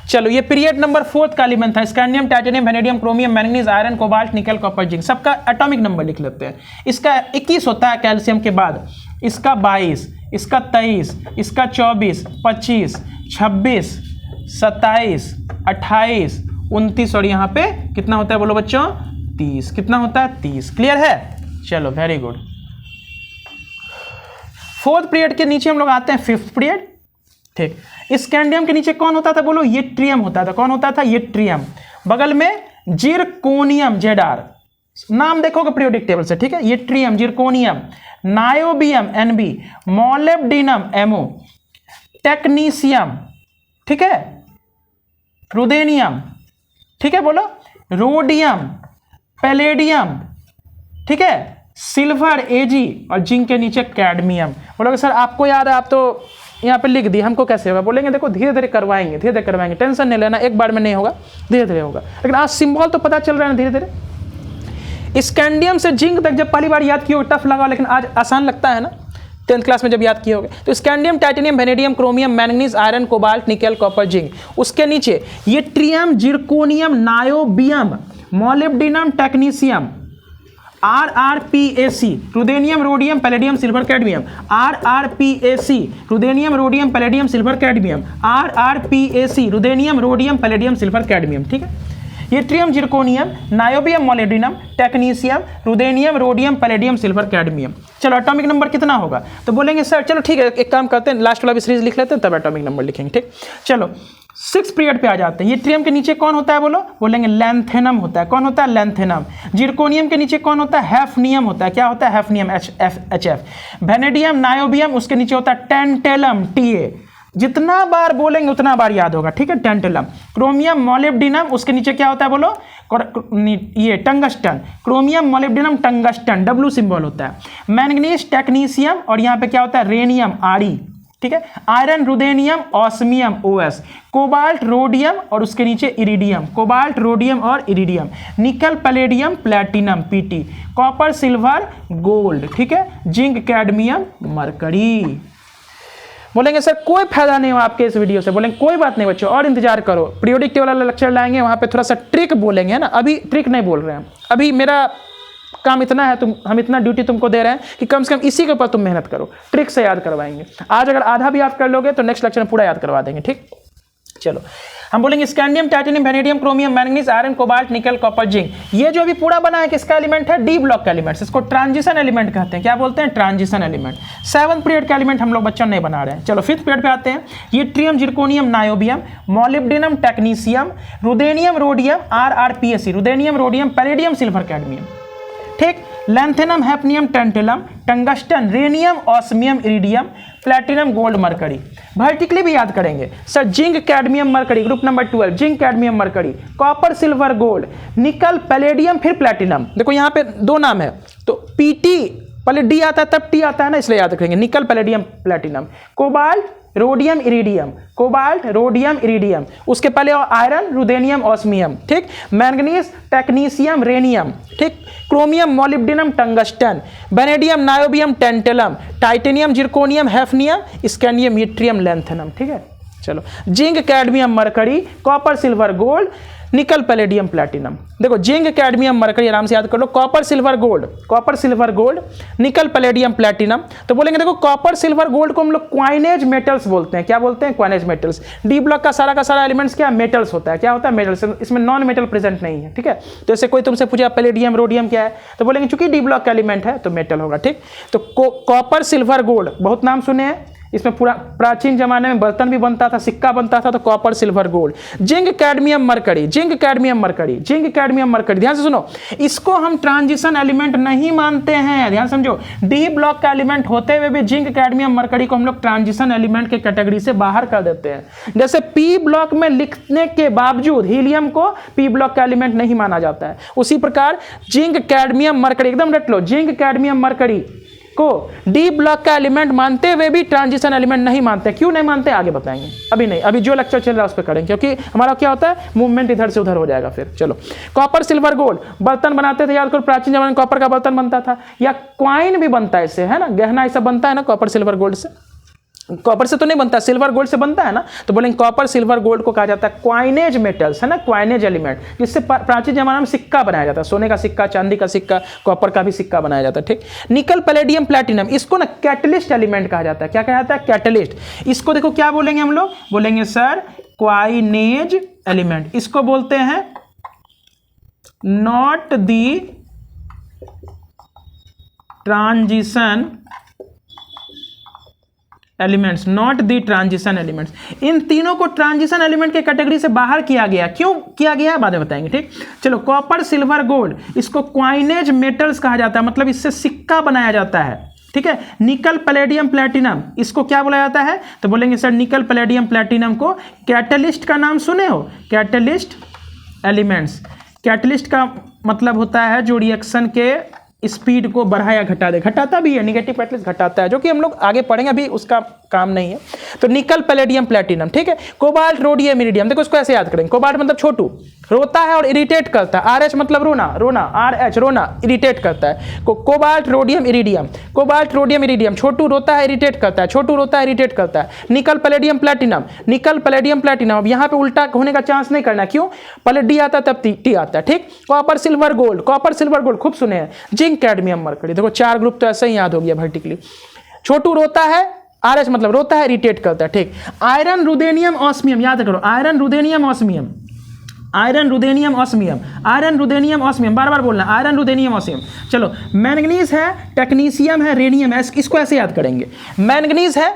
चलो ये पीरियड नंबर 4th का एलिमेंट था, scandium, titanium, vanadium, chromium, manganese, iron, cobalt, nickel, copper, zinc. सबका एटॉमिक नंबर लिख लेते हैं। इसका 21 होता है कैल्शियम के बाद, इसका 22, इसका 23, इसका 24, 25, 26, 27, 28, 29 और यहाँ पे कितना होता है, बोलो बच्चों, 30। कितना होता है, 30। क्लियर है, चलो वेरी गुड। 4th पीरियड के नीचे हम लोग आते हैं 5th पीरियड, ठीक। स्कैंडियम के नीचे कौन होता था, बोलो, यट्रियम होता था। कौन होता था, यट्रियम। बगल में जिरकोनियम, ZR, नाम देखोगे पीरियोडिक टेबल से, ठीक है। Yttrium, zirconium, niobium, NB, molybdenum, MO, technetium, ठीक है, रुदेनियम, ठीक है, बोलो, रोडियम, पैलेडियम, ठीक है, सिल्वर, AG, और जिंक के नीचे कैडमियम। बोलोगे सर आपको याद है, आप तो यहाँ पे लिख दिए, हमको कैसे होगा। बोलेंगे देखो धीरे धीरे करवाएंगे, धीरे धीरे करवाएंगे, टेंशन नहीं लेना, एक बार में नहीं होगा, धीरे धीरे होगा। लेकिन आज सिंबल तो पता चल रहा है ना, धीरे धीरे। स्कैंडियम से जिंक तक जब पहली बार याद किए हो टफ लगा, लेकिन आज आसान लगता है ना, 10th क्लास में जब याद किए होगे। तो scandium, titanium, vanadium, chromium, manganese, iron, cobalt, nickel, copper, zinc. उसके नीचे yttrium, zirconium, niobium, molybdenum, technetium, RRPAC, ruthenium, rhodium, palladium, silver, cadmium, RRPAC, ruthenium, rhodium, palladium, silver, cadmium, RRPAC, ruthenium, rhodium, palladium, silver, cadmium, ठीक है। Yttrium, zirconium, niobium, molybdenum, technetium, ruthenium, rhodium, palladium, silver, cadmium. चलो atomic number कितना होगा, तो बोलेंगे sir चलो ठीक है, एक काम करते हैं, लास्ट वाला भी सीरीज लिख लेते हैं, तब एटॉमिक नंबर लिखेंगे, ठीक। चलो 6th पीरियड पे आ जाते हैं। यट्रियम के नीचे कौन होता है, बोलो, बोलेंगे लैंथेनम होता है। कौन होता है, लैंथेनम। जिरकोनियम के नीचे कौन होता है, हैफनियम होता है। क्या होता है, हैफनियम, HF। वेनेडियम, नायोबियम, उसके नीचे होता है टेंटेलम, TA। जितना बार बोलेंगे उतना बार याद होगा, ठीक है, टेंटेलम। क्रोमियम, मोलिब्डेनम, उसके नीचे क्या होता है, बोलो, ये tungsten. Chromium, molybdenum, tungsten, W symbol होता है। मैंगनीज, टेक्नीशियम, और यहाँ पे क्या होता है, रेनियम, RE, ठीक है। Iron, ruthenium, osmium, OS। Cobalt, rhodium, और उसके नीचे इरिडियम। कोबाल्ट, रोडियम और iridium. Nickel, palladium, platinum, PT। Copper, silver, gold, ठीक है। Zinc, cadmium, mercury. बोलेंगे सर कोई फायदा नहीं हो आपके इस वीडियो से, बोलेंगे कोई बात नहीं बच्चों, और इंतजार करो, पीरियोडिक टेबल वाला लेक्चर लाएंगे, वहाँ पे थोड़ा सा ट्रिक बोलेंगे, है ना। अभी ट्रिक नहीं बोल रहे हैं, अभी मेरा काम इतना है, हम इतना ड्यूटी तुमको दे रहे हैं कि कम से कम इसी के ऊपर तुम मेहनत करो, ट्रिक से याद करवाएंगे। आज अगर आधा भी याद कर लोगे तो नेक्स्ट लेक्चर में पूरा याद करवा देंगे, ठीक। चलो हम बोलेंगे scandium, titanium, vanadium, chromium, manganese, iron, cobalt, निकल, कॉपर, जिंक। ये जो अभी पूरा बना है किसका एलिमेंट है, डी ब्लॉक का एलिमेंट। इसको ट्रांजिशन एलिमेंट कहते हैं। क्या बोलते हैं, ट्रांजिशन एलिमेंट। 7th पीरियड का एलिमेंट हम लोग बच्चों नहीं बना रहे हैं। चलो 5th पीरियड पे आते हैं। Yttrium, zirconium, niobium, molybdenum, technetium, ruthenium, rhodium, RRPAC, ruthenium, rhodium, palladium, silver, cadmium, ठीक। Lanthanum, hafnium, tantalum, tungsten, rhenium, osmium, iridium, platinum gold mercury. Vertically भी याद करेंगे sir, zinc cadmium mercury group number 12, zinc cadmium mercury, copper silver gold, nickel palladium फिर platinum. देखो यहाँ पे दो नाम है, तो पीटी पहले डी आता है तब टी आता है ना, इसलिए याद रखेंगे nickel palladium platinum. Cobalt rhodium iridium, cobalt rhodium iridium, उसके पहले आयरन रुदेनियम ऑस्मियम, ठीक, मैंगनीज टेक्नीशियम रेनियम, ठीक, chromium molybdenum tungsten, vanadium niobium tantalum, titanium zirconium hafnium, scandium yttrium lanthanum. ठीक है, चलो zinc cadmium mercury, copper silver gold, nickel palladium platinum. देखो zinc cadmium mercury आराम से याद कर लो, copper silver gold, copper silver gold, nickel palladium platinum. तो बोलेंगे देखो कॉपर सिल्वर गोल्ड को हम लोग क्वाइनेज मेटल्स बोलते हैं। क्या बोलते हैं? Coinage metals. डी ब्लॉक का सारा एलिमेंट्स क्या मेटल्स होता है। क्या होता है? मेटल्स। इसमें नॉन मेटल प्रेजेंट नहीं है। ठीक है, तो ऐसे कोई तुमसे पूछा पैलेडियम रोडियम क्या है, तो बोलेंगे चूंकि डी ब्लॉक का एलिमेंट है तो मेटल होगा। ठीक, तो कॉपर सिल्वर गोल्ड बहुत नाम सुने हैं, इसमें पूरा प्राचीन जमाने में बर्तन भी बनता था, सिक्का बनता था, तो copper silver gold. Zinc cadmium mercury, zinc cadmium mercury, zinc cadmium mercury, ध्यान से सुनो, इसको हम ट्रांजिशन एलिमेंट नहीं मानते हैं। ध्यान समझो, डी ब्लॉक का एलिमेंट होते हुए भी जिंक कैडमियम मरकरी को हम लोग ट्रांजिशन एलिमेंट के कैटेगरी से बाहर कर देते हैं। जैसे पी ब्लॉक में लिखने के बावजूद हीलियम को पी ब्लॉक का एलिमेंट नहीं माना जाता है, उसी प्रकार जिंक कैडमियम मरकरी, एकदम रट लो, जिंक कैडमियम मरकरी को डी ब्लॉक का एलिमेंट मानते हुए भी ट्रांजिशन एलिमेंट नहीं मानते। क्यों नहीं मानते आगे बताएंगे, अभी नहीं, अभी जो लेक्चर चल रहा है उस पर करेंगे, क्योंकि हमारा क्या होता है मूवमेंट इधर से उधर हो जाएगा फिर। चलो, कॉपर सिल्वर गोल्ड, बर्तन बनाते थे, याद करो प्राचीन जमाने में कॉपर का बर्तन बनता था, या क्वाइन भी बनता है इससे, है ना, गहना ऐसा बनता है ना कॉपर सिल्वर गोल्ड से। कॉपर से तो नहीं बनता, सिल्वर गोल्ड से बनता है ना, तो बोलेंगे कॉपर सिल्वर गोल्ड को कहा जाता है क्वाइनेज मेटल्स, है ना, क्वाइनेज एलिमेंट, जिससे प्राचीन जमाने में सिक्का बनाया जाता है, सोने का सिक्का, चांदी का सिक्का, कॉपर का भी सिक्का बनाया जाता है। ठीक, निकल पैलेडियम प्लैटिनम, इसको ना कैटलिस्ट एलिमेंट कहा जाता है। क्या कहा जाता है? कैटलिस्ट। इसको देखो क्या बोलेंगे हम लोग, बोलेंगे सर क्वाइनेज एलिमेंट। इसको बोलते हैं not the transition elements, not the transition elements. इन तीनों को ट्रांजिशन एलिमेंट के कैटेगरी से बाहर किया गया। क्यों किया गया बाद में बताएंगे। ठीक, चलो, कॉपर सिल्वर गोल्ड, इसको क्वाइनेज मेटल्स कहा जाता है, मतलब इससे सिक्का बनाया जाता है। ठीक है, निकल पैलेडियम प्लैटिनम, इसको क्या बोला जाता है, तो बोलेंगे सर निकल पैलेडियम प्लैटिनम को कैटलिस्ट का नाम सुने हो, कैटलिस्ट एलिमेंट्स। कैटलिस्ट का मतलब होता है जो रिएक्शन के स्पीड को बढ़ा या घटा दे, घटाता भी है, निगेटिव कैटलिस्ट घटाता है, जो कि हम लोग आगे पढ़ेंगे, अभी उसका काम नहीं है। तो निकल पैलेडियम प्लैटिनम। ठीक है, कोबाल्ट रोडियम इरिडियम, देखो इसको ऐसे याद करेंगे, कोबाल्ट मतलब छोटू, रोता है और इरिटेट करता है, आर एच मतलब रोना, रोना, आर एच रोना, इरिटेट करता है। Cobalt rhodium iridium, cobalt rhodium iridium, छोटू रोता है इरिटेट करता है, छोटू रोता है इरिटेट करता है। निकल पैलेडियम प्लैटिनम, निकल पैलेडियम प्लैटिनम, अब यहाँ पे उल्टा होने का चांस नहीं करना, क्यों, पहले डी आता तब टी आता है। ठीक, copper silver gold, copper silver gold खूब सुने हैं, जिंक कैडमियम मरकरी, देखो चार ग्रुप तो ऐसे ही याद हो गया वर्टिकली। छोटू रोता है, आर एच मतलब रोता है, इरिटेट करता है। ठीक, आयरन रुदेनियम ऑस्मियम, याद करो, iron ruthenium osmium, iron ruthenium osmium, iron ruthenium osmium, बार बार बोलना, आयरन रुदेनियम ऑस्मियम। चलो, मैंगनीज है, टेक्नीशियम है, रेनियम है, इसको ऐसे याद करेंगे। मैंगनीज है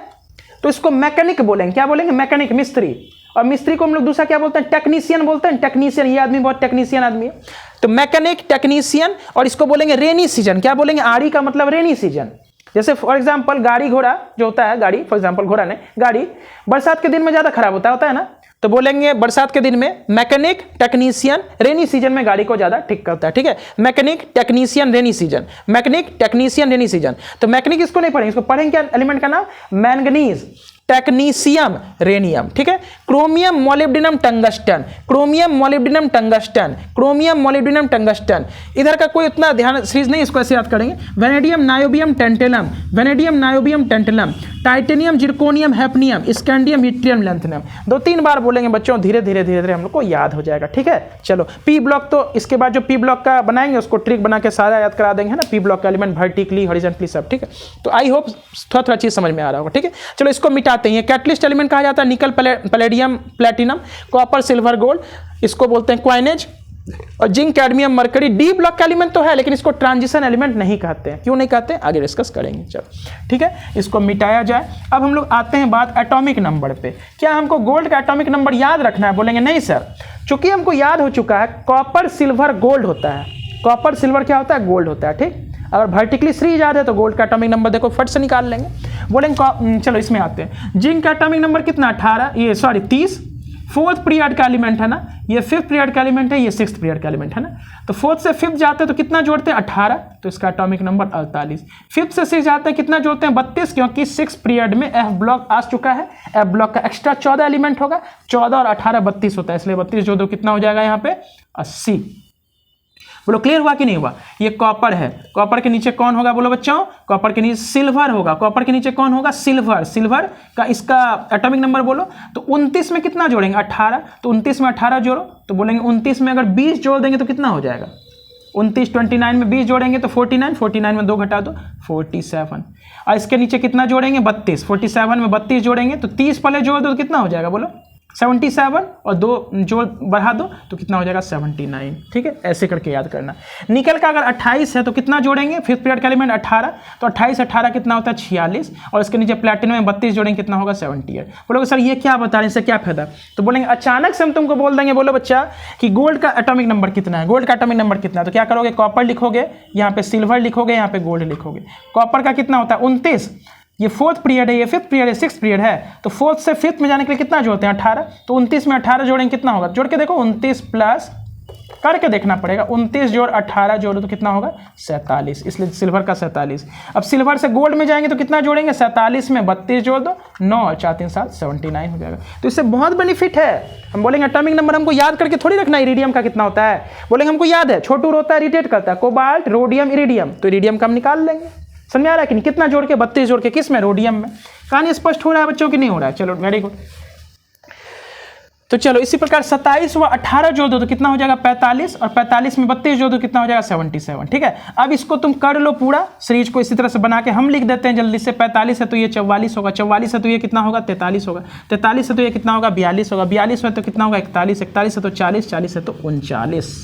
तो इसको मैकेनिक बोलेंगे, क्या बोलेंगे, मैकेनिक, मिस्त्री, और मिस्त्री को हम लोग दूसरा क्या बोलते हैं, टेक्नीशियन बोलते हैं, टेक्नीशियन, ये आदमी बहुत टेक्नीशियन आदमी है, तो मैकेनिक, टेक्नीशियन, और इसको बोलेंगे रेनी सीजन, क्या बोलेंगे, आरी का मतलब रेनी सीजन। जैसे फॉर एग्जांपल गाड़ी घोड़ा जो होता है, गाड़ी फॉर एग्जांपल घोड़ा ने गाड़ी बरसात के दिन में ज्यादा खराब होता है ना, तो बोलेंगे बरसात के दिन में मैकेनिक, टेक्नीशियन, रेनी सीजन में गाड़ी को ज्यादा ठीक करता है। ठीक है, mechanic, technician, rainy season, mechanic, technician, rainy season. तो मैकेनिक इसको नहीं पढ़ेंगे, इसको पढ़ेंगे क्या एलिमेंट का नाम, मैंगनीज, टेक्नीशियम, रेनियम। ठीक है, chromium molybdenum tungsten, chromium molybdenum tungsten, chromium molybdenum tungsten. इधर का कोई उतना ध्यान सीरीज नहीं, इसको ऐसे याद करेंगे। Vanadium niobium tantalum, vanadium niobium tantalum, titanium zirconium hafnium, scandium yttrium lanthanum. 2-3 बार बोलेंगे बच्चों, धीरे धीरे धीरे धीरे हम लोग को याद हो जाएगा। ठीक है, चलो, पी ब्लॉक, तो इसके बाद जो पी ब्लॉक का बनाएंगे उसको ट्रिक बना के सारा याद करा देंगे, है ना, पी ब्लॉक का एलिमेंट वर्टिकली, हॉरिजॉन्टली सब। ठीक है, तो आई होप थोड़ा चीज समझ में आ रहा होगा। ठीक है, चलो इसको मिटाते हैं। कैटलिस्ट एलिमेंट कहा जाता है निकल palladium platinum, copper silver gold, इसको बोलते हैं क्वाइनेज, और zinc cadmium mercury D block का एलिमेंट तो है, लेकिन इसको ट्रांजिशन एलिमेंट नहीं कहते हैं। क्यों नहीं कहते, आगे डिस्कस करेंगे। चलो ठीक है, इसको मिटाया जाए। अब हम लोग आते हैं बात एटॉमिक नंबर पे। क्या हमको गोल्ड का एटॉमिक नंबर याद रखना है, बोलेंगे नहीं सर, चूंकि हमको याद हो चुका है कॉपर सिल्वर गोल्ड होता है, कॉपर सिल्वर क्या होता है, गोल्ड होता है। ठीक, अगर वर्टिकली सीरीज याद है तो गोल्ड का एटॉमिक नंबर देखो फट से निकाल लेंगे। बोलेंगे चलो इसमें आते हैं, जिंक का एटॉमिक नंबर कितना 18, ये सॉरी 30, फोर्थ पीरियड का एलिमेंट है ना, ये फिफ्थ पीरियड का एलिमेंट है, ये सिक्स्थ पीरियड का एलिमेंट है ना, तो फोर्थ से फिफ्थ जाते हैं तो कितना जोड़ते हैं 18, तो इसका एटॉमिक नंबर 48। फिफ्थ से सिक्स जाते हैं कितना जोड़ते हैं 32, क्योंकि सिक्स पीरियड में एफ ब्लॉक आ चुका है, एफ ब्लॉक का एक्स्ट्रा 14 एलिमेंट होगा, 14 और 18 32 होता है, इसलिए 32 जो दो कितना हो जाएगा यहाँ पे 80। बोलो क्लियर हुआ कि नहीं हुआ? ये कॉपर है, कॉपर के नीचे कौन होगा बोलो बच्चों? कॉपर के नीचे सिल्वर होगा, कॉपर के नीचे कौन होगा? सिल्वर। सिल्वर का इसका एटॉमिक नंबर बोलो तो 29 में कितना जोड़ेंगे 18, तो 29 में 18 जोड़ो तो बोलेंगे 29 में अगर 20 जोड़ देंगे तो कितना हो जाएगा? 29 29 में 20 जोड़ेंगे तो 49, 49 में 2 घटा दो 47, और इसके नीचे कितना जोड़ेंगे 32, 47 में 32 जोड़ेंगे तो 30 पहले जोड़ दो तो कितना हो जाएगा बोलो? 77, और 2 जोड़ बढ़ा दो तो कितना हो जाएगा 79। ठीक है, ऐसे करके याद करना। निकल का अगर 28 है तो कितना जोड़ेंगे? फिफ्थ पीरियड का एलिमेंट 18, तो 28 18 कितना होता है 46, और इसके नीचे प्लेटिनम में 32 जोड़ेंगे कितना होगा 78। बोलोगे सर ये क्या बता रहे हैं, इससे क्या फायदा? तो बोलेंगे अचानक से हम तुमको बोल देंगे बोलो बच्चा कि गोल्ड का एटॉमिक नंबर कितना है, गोल्ड का एटॉमिक नंबर कितना है, तो क्या करोगे? कॉपर लिखोगे, यहाँ पे सिल्वर लिखोगे, यहाँ पे गोल्ड लिखोगे। कॉपर का कितना होता है 29, ये फोर्थ पीरियड है, ये फिफ्थ पीरियड है, सिक्स्थ पीरियड है, तो फोर्थ से फिफ्थ में जाने के लिए कितना जोड़ते हैं 18, तो 29 में 18 जोड़ेंगे कितना होगा? जोड़ के देखो 29 प्लस करके देखना पड़ेगा, 29 जोड़ 18 जोड़ो तो कितना होगा 47, इसलिए सिल्वर का 47। अब सिल्वर से गोल्ड में जाएंगे तो कितना जोड़ेंगे? 47 में 32 जोड़ दो 9 और 4 3 7 79 हो जाएगा। तो इससे बहुत बेनिफिट है। हम बोलेंगे एटॉमिक नंबर हमको याद करके थोड़ी रखना इरिडियम का कितना होता है, बोलेंगे हमको याद है छोटू होता है इरिटेट करता है, कोबाल्ट रोडियम इरिडियम, तो इरिडियम का हम निकाल लेंगे। समझ आ रहा है कि नहीं? कितना जोड़ के 32 जोड़ के किस में? रोडियम में। कहानी स्पष्ट हो रहा है बच्चों की नहीं हो रहा है? चलो वेरी गुड। तो चलो इसी प्रकार 27 व 18 जोड़ दो तो कितना हो जाएगा 45, और 45 में 32 जोड़ दो कितना हो जाएगा 77। ठीक है, अब इसको तुम कर लो पूरा सीरीज को इसी तरह से बना के हम लिख देते हैं जल्दी से। 45 है तो ये 44 होगा, 44 है तो ये कितना होगा 43 होगा, 43 है तो ये कितना होगा 42 होगा, 42 है तो कितना होगा 41, 41 है तो 40, 40 है तो 39।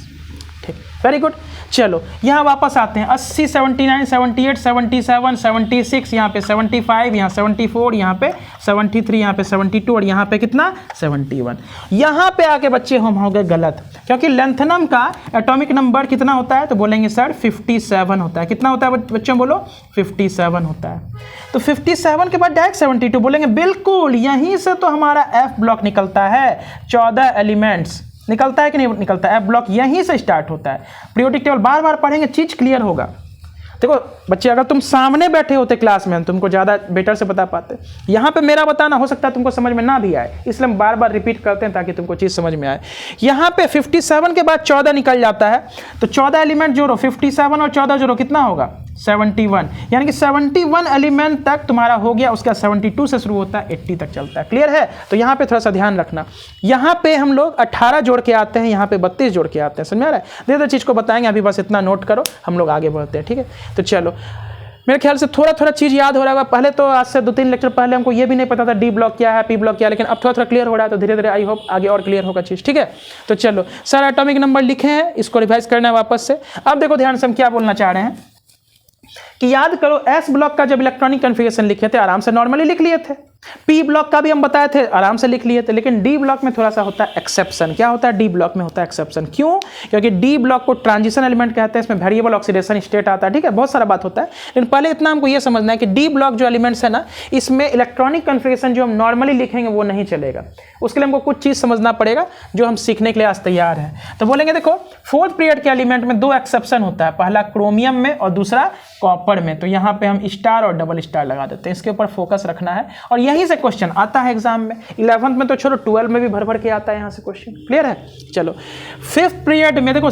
ठीक, वेरी गुड। चलो यहाँ वापस आते हैं 80 79 78 77 76, यहाँ पे 75, यहाँ 74, यहाँ पे 73, यहाँ पे 72, और यहाँ पे कितना 71। यहाँ पे आके बच्चे हम हो गए गलत, क्योंकि लेंथनम का एटॉमिक नंबर कितना होता है? तो बोलेंगे सर 57 होता है। कितना होता है बच्चों बोलो? 57 होता है। तो 57 के बाद डायरेक्ट 72 बोलेंगे, बिल्कुल यहीं से तो हमारा एफ ब्लॉक निकलता है, 14 एलिमेंट्स निकलता है कि नहीं निकलता है? एफ ब्लॉक यहीं से स्टार्ट होता है। पीरियोडिक टेबल बार बार पढ़ेंगे चीज क्लियर होगा। देखो बच्चे अगर तुम सामने बैठे होते क्लास में तुमको ज़्यादा बेटर से बता पाते, यहाँ पे मेरा बताना हो सकता है तुमको समझ में ना भी आए, इसलिए हम बार बार रिपीट करते हैं ताकि तुमको चीज़ समझ में आए। यहाँ पे 57 के बाद 14 निकल जाता है, तो 14 एलिमेंट जोड़ो, 57 और 14 जोड़ो कितना होगा 71, यानी कि 71 एलिमेंट तक तुम्हारा हो गया। उसका 72 से शुरू होता है 80 तक चलता है। क्लियर है? तो यहाँ पे थोड़ा सा ध्यान रखना, यहाँ पे हम लोग 18 जोड़ के आते हैं, यहाँ पे 32 जोड़ के आते हैं। समझ में आ रहा है? धीरे धीरे चीज़ को बताएंगे, अभी बस इतना नोट करो, हम लोग आगे बढ़ते हैं। ठीक है, तो चलो मेरे ख्याल से थोड़ा थोड़ा चीज़ याद हो रहा होगा। पहले तो आज से 2-3 लेक्चर पहले हमको ये भी नहीं पता था डी ब्लॉक क्या है, पी ब्लॉक क्या है, लेकिन अब थोड़ा थोड़ा क्लियर हो रहा है, तो धीरे धीरे आई होप आगे और क्लियर होगा चीज़। ठीक है, तो चलो सर एटॉमिक नंबर लिखे हैं, इसको रिवाइज करना है वापस से। अब देखो ध्यान से हम क्या बोलना चाह रहे हैं कि याद करो एस ब्लॉक का जब इलेक्ट्रॉनिक कन्फिगरेशन लिखे थे आराम से नॉर्मली लिख लिए थे, पी ब्लॉक का भी हम बताए थे आराम से लिख लिए थे, लेकिन डी ब्लॉक में थोड़ा सा होता है एक्सेप्शन। क्या होता है? डी ब्लॉक में होता है एक्सेप्शन। क्यों? क्योंकि डी ब्लॉक को ट्रांजिशन एलिमेंट कहते हैं, इसमें वेरिएबल ऑक्सीडेशन स्टेट आता है। ठीक है, बहुत सारा बात होता है, लेकिन पहले इतना हमको ये समझना है कि डी ब्लॉक जो एलिमेंट्स है ना, इसमें इलेक्ट्रॉनिक कन्फिगरेशन जो हम नॉर्मली लिखेंगे वो नहीं चलेगा। उसके लिए हमको कुछ चीज़ समझना पड़ेगा जो हम सीखने के लिए आज तैयार हैं। तो बोलेंगे देखो फोर्थ पीरियड के एलिमेंट में 2 एक्सेप्शन होता है, पहला क्रोमियम में और दूसरा कॉपर में। तो यहाँ पे हम स्टार और डबल स्टार लगा देते हैं, इसके ऊपर फोकस रखना है, और यहीं से क्वेश्चन आता है एग्जाम में। 11th में तो छोड़ो 12 में भी भर भर के आता है यहाँ से क्वेश्चन। क्लियर है? चलो फिफ्थ पीरियड में देखो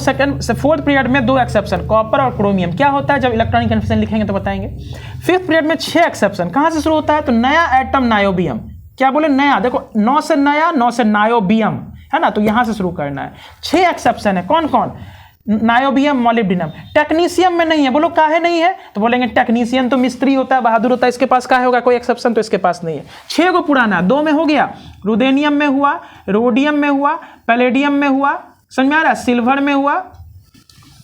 फोर्थ पीरियड में 2 एक्सेप्शन कॉपर और क्रोमियम। क्या होता है? जब इलेक्ट्रॉनिक कन्फिगरेशन लिखेंगे तो बताएंगे। फिफ्थ पीरियड में 6 एक्सेप्शन। कहाँ से शुरू होता है? तो नया एटम नायोबियम। क्या बोले? नया। देखो 9 से नया, 9 से नायोबियम है ना, तो यहाँ से शुरू करना है। 6 एक्सेप्शन है। कौन कौन? नायोबियम, मॉलिब्डिनम। टेक्नीशियम में नहीं है। बोलो काहे नहीं है? तो बोलेंगे टेक्नीशियन तो मिस्त्री होता है, बहादुर होता है, इसके पास काहे होगा कोई एक्सेप्शन? तो इसके पास नहीं है। 6 को पुराना, 2 में हो गया, रुदेनियम में हुआ, रोडियम में हुआ, पैलेडियम में हुआ, समझ में आ रहा है, सिल्वर में हुआ।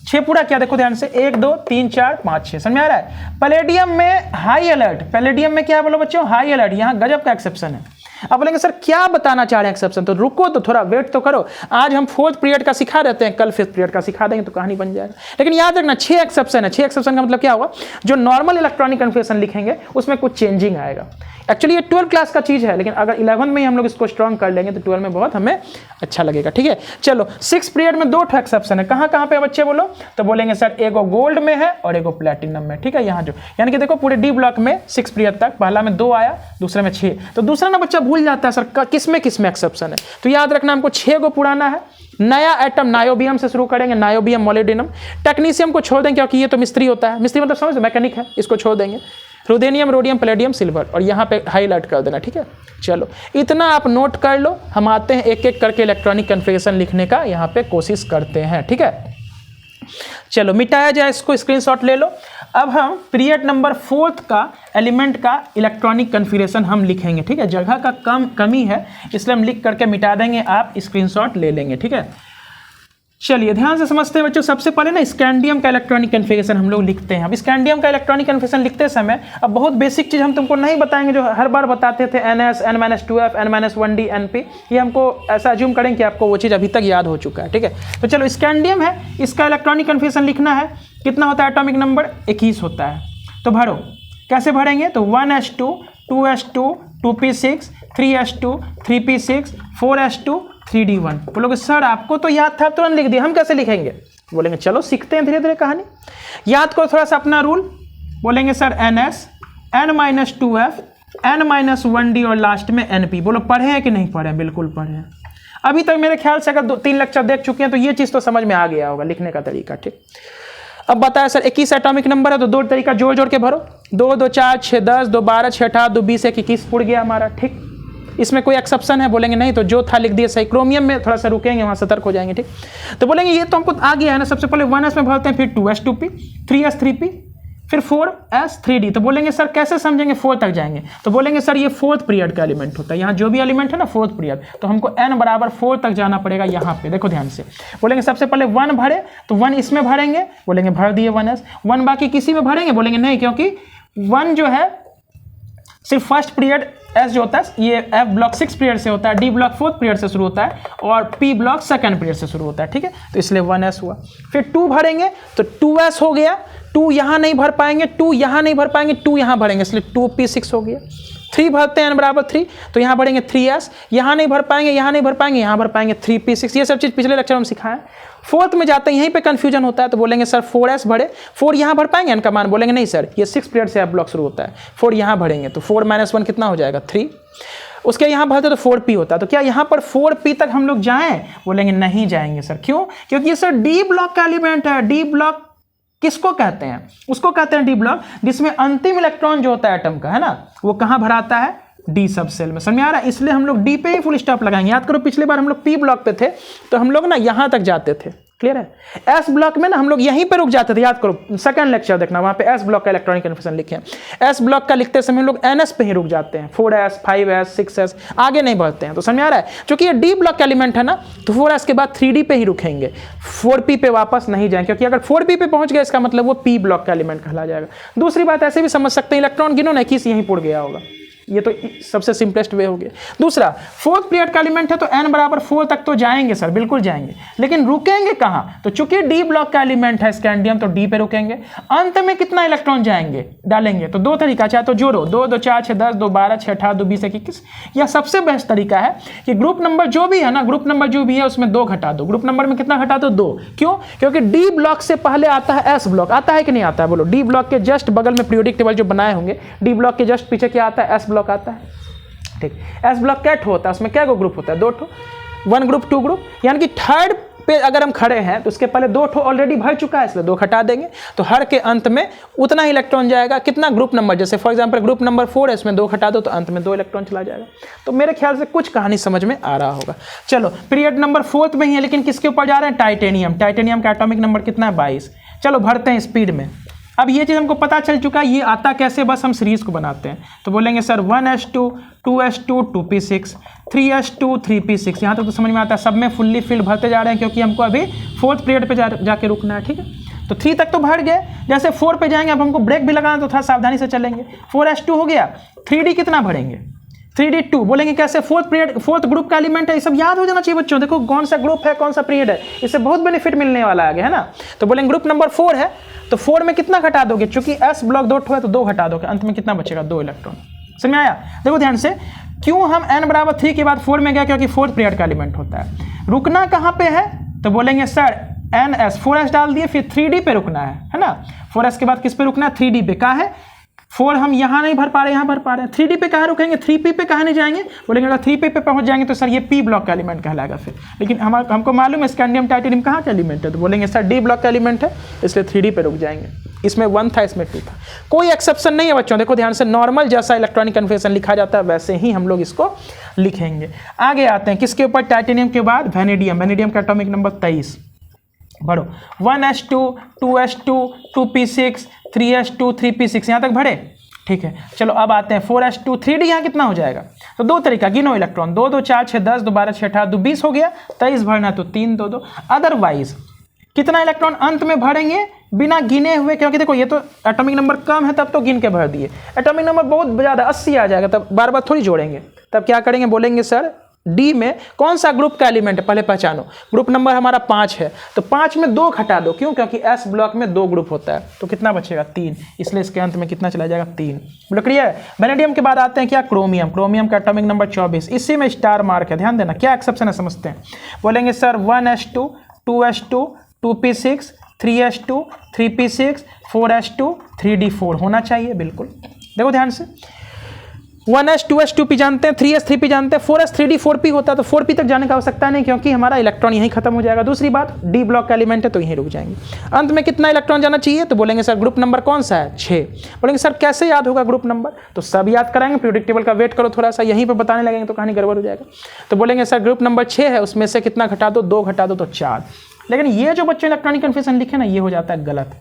6 पूरा क्या? देखो ध्यान से, 1 2 3 4 5 6, समझ में आ रहा है। पैलेडियम में हाई अलर्ट। पैलेडियम में क्या है बोलो बच्चों? High alert. यहाँ गजब का एक्सेप्शन है। अब बोलेंगे सर क्या बताना चाह रहे हैं एक्सेप्शन, तो रुको तो थोड़ा वेट तो करो, आज हम 4th पीरियड का सिखा देते हैं, कल 5th पीरियड का सिखा देंगे तो कहानी बन जाएगा। लेकिन याद रखना 6 एक्सेप्शन है, 6 एक्सेप्शन का मतलब क्या होगा, जो नॉर्मल इलेक्ट्रॉनिक कन्फिगरेशन लिखेंगे उसमें कुछ चेंजिंग आएगा। एक्चुअली ये 12th क्लास का चीज़ है, लेकिन अगर 11th में ही हम लोग इसको स्ट्रॉन्ग कर लेंगे तो 12 में बहुत हमें अच्छा लगेगा, ठीक है। चलो 6th पीरियड में 2 एक्सेप्शन है, कहाँ कहाँ पे बच्चे बोलो, तो बोलेंगे सर एगो गोल्ड में है और एगो प्लेटिनम में, ठीक है। यहाँ जो यानी कि देखो पूरे डी ब्लॉक में 6 पीरियड तक पहला में 2 आया, दूसरे में 6, तो दूसरा ना बच्चा भूल जाता है सर किस में एक्सेप्शन है, तो याद रखना हमको 6 को पुराना है। नया एटम नायोबियम से शुरू करेंगे, नायोबियम मोलिब्डेनम, टेक्नीशियम को छोड़ देंगे क्योंकि ये तो मिस्त्री होता है, मिस्त्री मतलब समझ मैकेनिक है, इसको छोड़ देंगे। रुदेनियम, रोडियम, पैलेडियम, सिल्वर, और यहाँ पे हाईलाइट कर देना, ठीक है। चलो इतना आप नोट कर लो, हम आते हैं एक एक करके इलेक्ट्रॉनिक कन्फिगरेशन लिखने का यहाँ पे कोशिश करते हैं, ठीक है। चलो मिटाया जाए इसको, स्क्रीनशॉट ले लो। अब हम पीरियड नंबर 4th का एलिमेंट का इलेक्ट्रॉनिक कन्फिगरेशन हम लिखेंगे, ठीक है। जगह का कमी है इसलिए हम लिख करके मिटा देंगे, आप स्क्रीनशॉट ले लेंगे, ठीक है। चलिए ध्यान से समझते हैं बच्चों, सबसे पहले ना स्कैंडियम का इलेक्ट्रॉनिक कन्फिगरेशन हम लोग लिखते हैं। अब स्कैंडियम का इलेक्ट्रॉनिक कन्फिगरेशन लिखते समय अब बहुत बेसिक चीज़ हम तुमको नहीं बताएंगे जो हर बार बताते थे, NS, N-2F, N-1D, NP, ये हमको ऐसा अज्यूम करेंगे कि आपको वो चीज़ अभी तक याद हो चुका है, ठीक है। तो चलो स्कैंडियम है, इसका इलेक्ट्रॉनिक कन्फिगरेशन लिखना है, कितना होता है एटॉमिक नंबर 21 होता है। तो भरो, कैसे भरेंगे, तो 1s2, 2s2, 2p6, 3s2, 3p6, 4s2, 3d1। बोलोगे सर आपको तो याद था, तुरंत लिख दिया, हम कैसे लिखेंगे, बोलेंगे चलो सीखते हैं धीरे धीरे कहानी। याद करो थोड़ा सा अपना रूल, बोलेंगे सर NS, N-2F, N-1D और लास्ट में NP। बोलो पढ़े हैं कि नहीं पढ़े हैं, बिल्कुल पढ़े हैं। अभी तक मेरे ख्याल से अगर 2-3 लेक्चर देख चुके हैं तो ये चीज़ तो समझ में आ गया होगा लिखने का तरीका, ठीक। अब बताया सर 21 एटॉमिक नंबर है तो 2 तरीका जोड़ जोड़ के भरो, 2 2 4 6 10, 2 12 6 18, 2 20 1 21 पुड़ गया हमारा, ठीक। इसमें कोई एक्सेप्शन है, बोलेंगे नहीं, तो जो था लिख दिया सही। क्रोमियम में थोड़ा सा रुकेंगे, वहाँ सतर्क हो जाएंगे, ठीक। तो बोलेंगे ये तो हमको आ गया है ना, सबसे पहले 1s में भरते हैं, फिर 2s2p, 3s3p, फिर 4s3d। तो बोलेंगे सर कैसे समझेंगे, 4 तक जाएंगे, तो बोलेंगे सर ये 4th पीरियड का एलिमेंट होता है, यहाँ जो भी एलिमेंट है ना 4th पीरियड, तो हमको n बराबर 4 तक जाना पड़ेगा। यहाँ पे देखो ध्यान से, बोलेंगे सबसे पहले 1 भरे, तो 1 इसमें भरेंगे, बोलेंगे भर दिए 1s, 1 बाकी किसी में भरेंगे, बोलेंगे नहीं, क्योंकि 1 जो है सिर्फ फर्स्ट पीरियड, एस जो होता है ये F ब्लॉक 6 पीरियड से होता है, D ब्लॉक 4th पीरियड से शुरू होता है और P ब्लॉक 2nd पीरियड से शुरू होता है, ठीक है। तो इसलिए 1s हुआ। फिर 2 भरेंगे तो 2s हो गया, 2 यहाँ नहीं भर पाएंगे, 2 यहाँ नहीं भर पाएंगे, 2 यहाँ भरेंगे, इसलिए 2p6 हो गया। 3 भरते हैं n बराबर 3, तो यहाँ भरेंगे 3s, यहाँ नहीं भर पाएंगे, यहाँ नहीं भर पाएंगे, यहाँ भर पाएंगे 3p6। ये सब चीज़ पिछले लेक्चर में सिखाएं। 4th में जाते हैं, यहीं पे कंफ्यूजन होता है, तो बोलेंगे सर 4s भरे, 4 यहाँ भर पाएंगे n का मान, बोलेंगे नहीं सर ये 6 पीरियड से F ब्लॉक शुरू होता है, 4 यहाँ भरेंगे, तो 4 - 1 कितना हो जाएगा 3। उसके यहाँ भरते तो 4p होता है, तो क्या यहाँ पर 4p तक हम लोग जाएं, बोलेंगे नहीं जाएंगे सर। क्यों, क्योंकि ये सर D ब्लॉक का एलिमेंट है। D ब्लॉक किसको कहते हैं, उसको कहते हैं D ब्लॉक जिसमें अंतिम इलेक्ट्रॉन जो होता है एटम का, है ना, वो कहाँ भराता है, D सब सेल में। समझ में आ रहा है, इसलिए हम लोग D पे ही फुल स्टॉप लगाएंगे। याद करो पिछली बार हम लोग P ब्लॉक पे थे तो हम लोग ना यहाँ तक जाते थे, क्लियर है। S ब्लॉक में ना हम लोग यहीं पे रुक जाते थे, याद करो 2nd लेक्चर देखना, वहाँ पे S ब्लॉक का इलेक्ट्रॉनिक कन्फिगरेशन लिखे हैं। S ब्लॉक का लिखते समय हम लोग NS पे ही रुक जाते हैं, 4s 5s 6s आगे नहीं बढ़ते हैं। तो समझ में आ रहा है, क्योंकि ये D ब्लॉक का एलिमेंट है ना, तो 4s के बाद 3D पे ही रुकेंगे, 4p पे वापस नहीं जाएंगे, क्योंकि अगर 4p पे पहुंच गए इसका मतलब वो P ब्लॉक का एलिमेंट कहला जाएगा। दूसरी बात ऐसे भी समझ सकते हैं, इलेक्ट्रॉन गिनो ना, किस यहीं पुड़ गया होगा, ये तो सबसे सिंपलेस्ट वे हो गया। दूसरा 4th पीरियड का एलिमेंट है तो n बराबर 4 तक तो जाएंगे सर, बिल्कुल जाएंगे, लेकिन रुकेंगे कहाँ, तो चूंकि D ब्लॉक का एलिमेंट है स्कैंडियम तो D पे रुकेंगे। अंत में कितना इलेक्ट्रॉन जाएंगे डालेंगे, तो 2 तरीका, चाहे तो जोड़ो, 2 2 4 6 10, 2 12 6 18, 2 20 21। यह सबसे बेस्ट तरीका है कि ग्रुप नंबर जो भी है ना, ग्रुप नंबर जो भी है उसमें 2 घटा दो। ग्रुप नंबर में कितना घटा दो, 2। क्यों, क्योंकि D ब्लॉक से पहले आता है S ब्लॉक, आता है कि नहीं आता है, बोलो। D ब्लॉक के जस्ट बगल में पीरियोडिक टेबल जो बनाए होंगे, D ब्लॉक के जस्ट पीछे क्या आता है, S ब्लॉक आता है, ठीक। S ब्लॉक क्या होता है, उसमें क्या ग्रुप होता है, 2 ठो, 1 ग्रुप 2 ग्रुप, यानी कि 3rd पे अगर हम खड़े हैं तो उसके पहले 2 ठो ऑलरेडी भर चुका है, इसलिए 2 घटा देंगे, तो हर के अंत में उतना ही इलेक्ट्रॉन जाएगा। कितना, ग्रुप नंबर, जैसे फॉर एग्जांपल ग्रुप नंबर 4 है, इसमें 2 घटा दो तो अंत में 2 इलेक्ट्रॉन चला जाएगा। तो मेरे ख्याल से कुछ कहानी समझ में आ रहा होगा। चलो पीरियड नंबर 4th में ही है, लेकिन किसके ऊपर जा रहे हैं, टाइटेनियम। टाइटेनियम का एटॉमिक नंबर कितना है, 22। चलो भरते हैं स्पीड में। अब ये चीज़ हमको पता चल चुका है, ये आता कैसे, बस हम सीरीज को बनाते हैं। तो बोलेंगे sir 1s2 2s2 2p6 3s2 3p6, यहाँ तक तो समझ में आता है। सब में फुल्ली फिल्ड भरते जा रहे हैं क्योंकि हमको अभी 4th पीरियड पे जाके रुकना है, ठीक है। तो 3 तक तो भर गए, जैसे 4 पे जाएंगे अब हमको ब्रेक भी लगाना, तो थोड़ा सावधानी से चलेंगे। 4s2 हो गया, 3d कितना भरेंगे, 3d2 बोलेंगे कैसे, फोर्थ ग्रुप का एलिमेंट है, ये सब याद हो जाना चाहिए बच्चों। देखो कौन सा ग्रुप है कौन सा पीरियड है, इससे बहुत बेनिफिट मिलने वाला है आगे, है ना। तो बोलेंगे ग्रुप नंबर 4 है, तो 4 में कितना घटा दोगे, चूंकि एस ब्लॉक 2 है तो 2 घटा दोगे, अंत में कितना बचेगा, 2 इलेक्ट्रॉन। समझ में आया। देखो ध्यान से, क्यों हम n बराबर 3 के बाद 4 में गया, क्योंकि फोर्थ पीरियड का एलिमेंट होता है। रुकना कहाँ पे है, तो बोलेंगे सर NS 4s डाल दिए, फिर 3d पे रुकना है ना। 4s के बाद किस पे रुकना है, 3d पे। कहाँ है 4 हम यहाँ नहीं भर पा रहे, यहाँ भर पा रहे हैं। 3d पे कहाँ रुकेंगे, 3p पे कहाँ नहीं जाएंगे, बोलेंगे अगर 3p पे पहुँच जाएंगे तो सर ये p ब्लॉक का एलिमेंट कहलाएगा फिर। लेकिन हमको मालूम है स्कैंडियम टाइटेनियम कहाँ का एलिमेंट है, तो बोलेंगे सर d ब्लॉक का एलिमेंट है, इसलिए 3d पे रुक जाएंगे। इसमें 1 था, इसमें 2 था, कोई एक्सेप्शन नहीं है बच्चों। देखो ध्यान से, नॉर्मल जैसा इलेक्ट्रॉनिक कन्फर्मेशन लिखा जाता है वैसे ही हम लोग इसको लिखेंगे। आगे आते हैं किसके ऊपर, टाइटेनियम के बाद वेनेडियम। वेनेडियम का एटॉमिक नंबर 23, बढ़ो 1s2 2s2 2p6 3s2 3p6, यहाँ तक भरे, ठीक है। चलो अब आते हैं 4s2 3d, यहाँ कितना हो जाएगा, तो 2 तरीका, गिनो इलेक्ट्रॉन, 2 2 4 6 10 2 12 6 18 2 20 हो गया, 23 भरना तो 3 2 2। अदरवाइज कितना इलेक्ट्रॉन अंत में भरेंगे बिना गिने हुए, क्योंकि देखो ये तो एटॉमिक नंबर कम है तब तो गिन के भर दिए, एटॉमिक नंबर बहुत ज़्यादा 80 आ जाएगा तब बार बार थोड़ी जोड़ेंगे, तब क्या करेंगे, बोलेंगे सर डी में कौन सा ग्रुप का एलिमेंट है पहले पहचानो। ग्रुप नंबर हमारा 5 है, तो 5 में 2 घटा दो, क्यों, क्योंकि एस ब्लॉक में 2 ग्रुप होता है, तो कितना बचेगा 3, इसलिए इसके अंत में कितना चला जाएगा 3। बोलो क्लियर है। वेनेडियम के बाद आते हैं क्या, क्रोमियम। क्रोमियम का एटॉमिक नंबर 24, इसी में स्टार मार्क है, ध्यान देना, क्या एक्सेप्शन है समझते हैं। बोलेंगे sir 1s2 2s2 2p6 3s2 3p6 4s2 3d4 होना चाहिए, बिल्कुल। देखो ध्यान से, 1s 2s 2p जानते हैं, 3s 3p जानते हैं, 4s 3d 4p होता है, तो 4p तक जाने का आवश्यकता नहीं, क्योंकि हमारा इलेक्ट्रॉन यहीं खत्म हो जाएगा। दूसरी बात, डी ब्लॉक का एलिमेंट है तो यहीं रुक जाएंगे। अंत में कितना इलेक्ट्रॉन जाना चाहिए, तो बोलेंगे सर ग्रुप नंबर कौन सा है, 6। बोलेंगे सर कैसे याद होगा ग्रुप नंबर, तो सब याद कराएंगे, पीरियोडिक टेबल का वेट करो थोड़ा सा, यहीं पर बताने लगेंगे तो कहानी गड़बड़ हो जाएगा। तो बोलेंगे सर ग्रुप नंबर 6 है, उसमें से कितना घटा दो, 2 घटा दो तो 4। लेकिन ये जो बच्चों इलेक्ट्रॉनिक कन्फर्मेशन लिखे ना, ये हो जाता है गलत।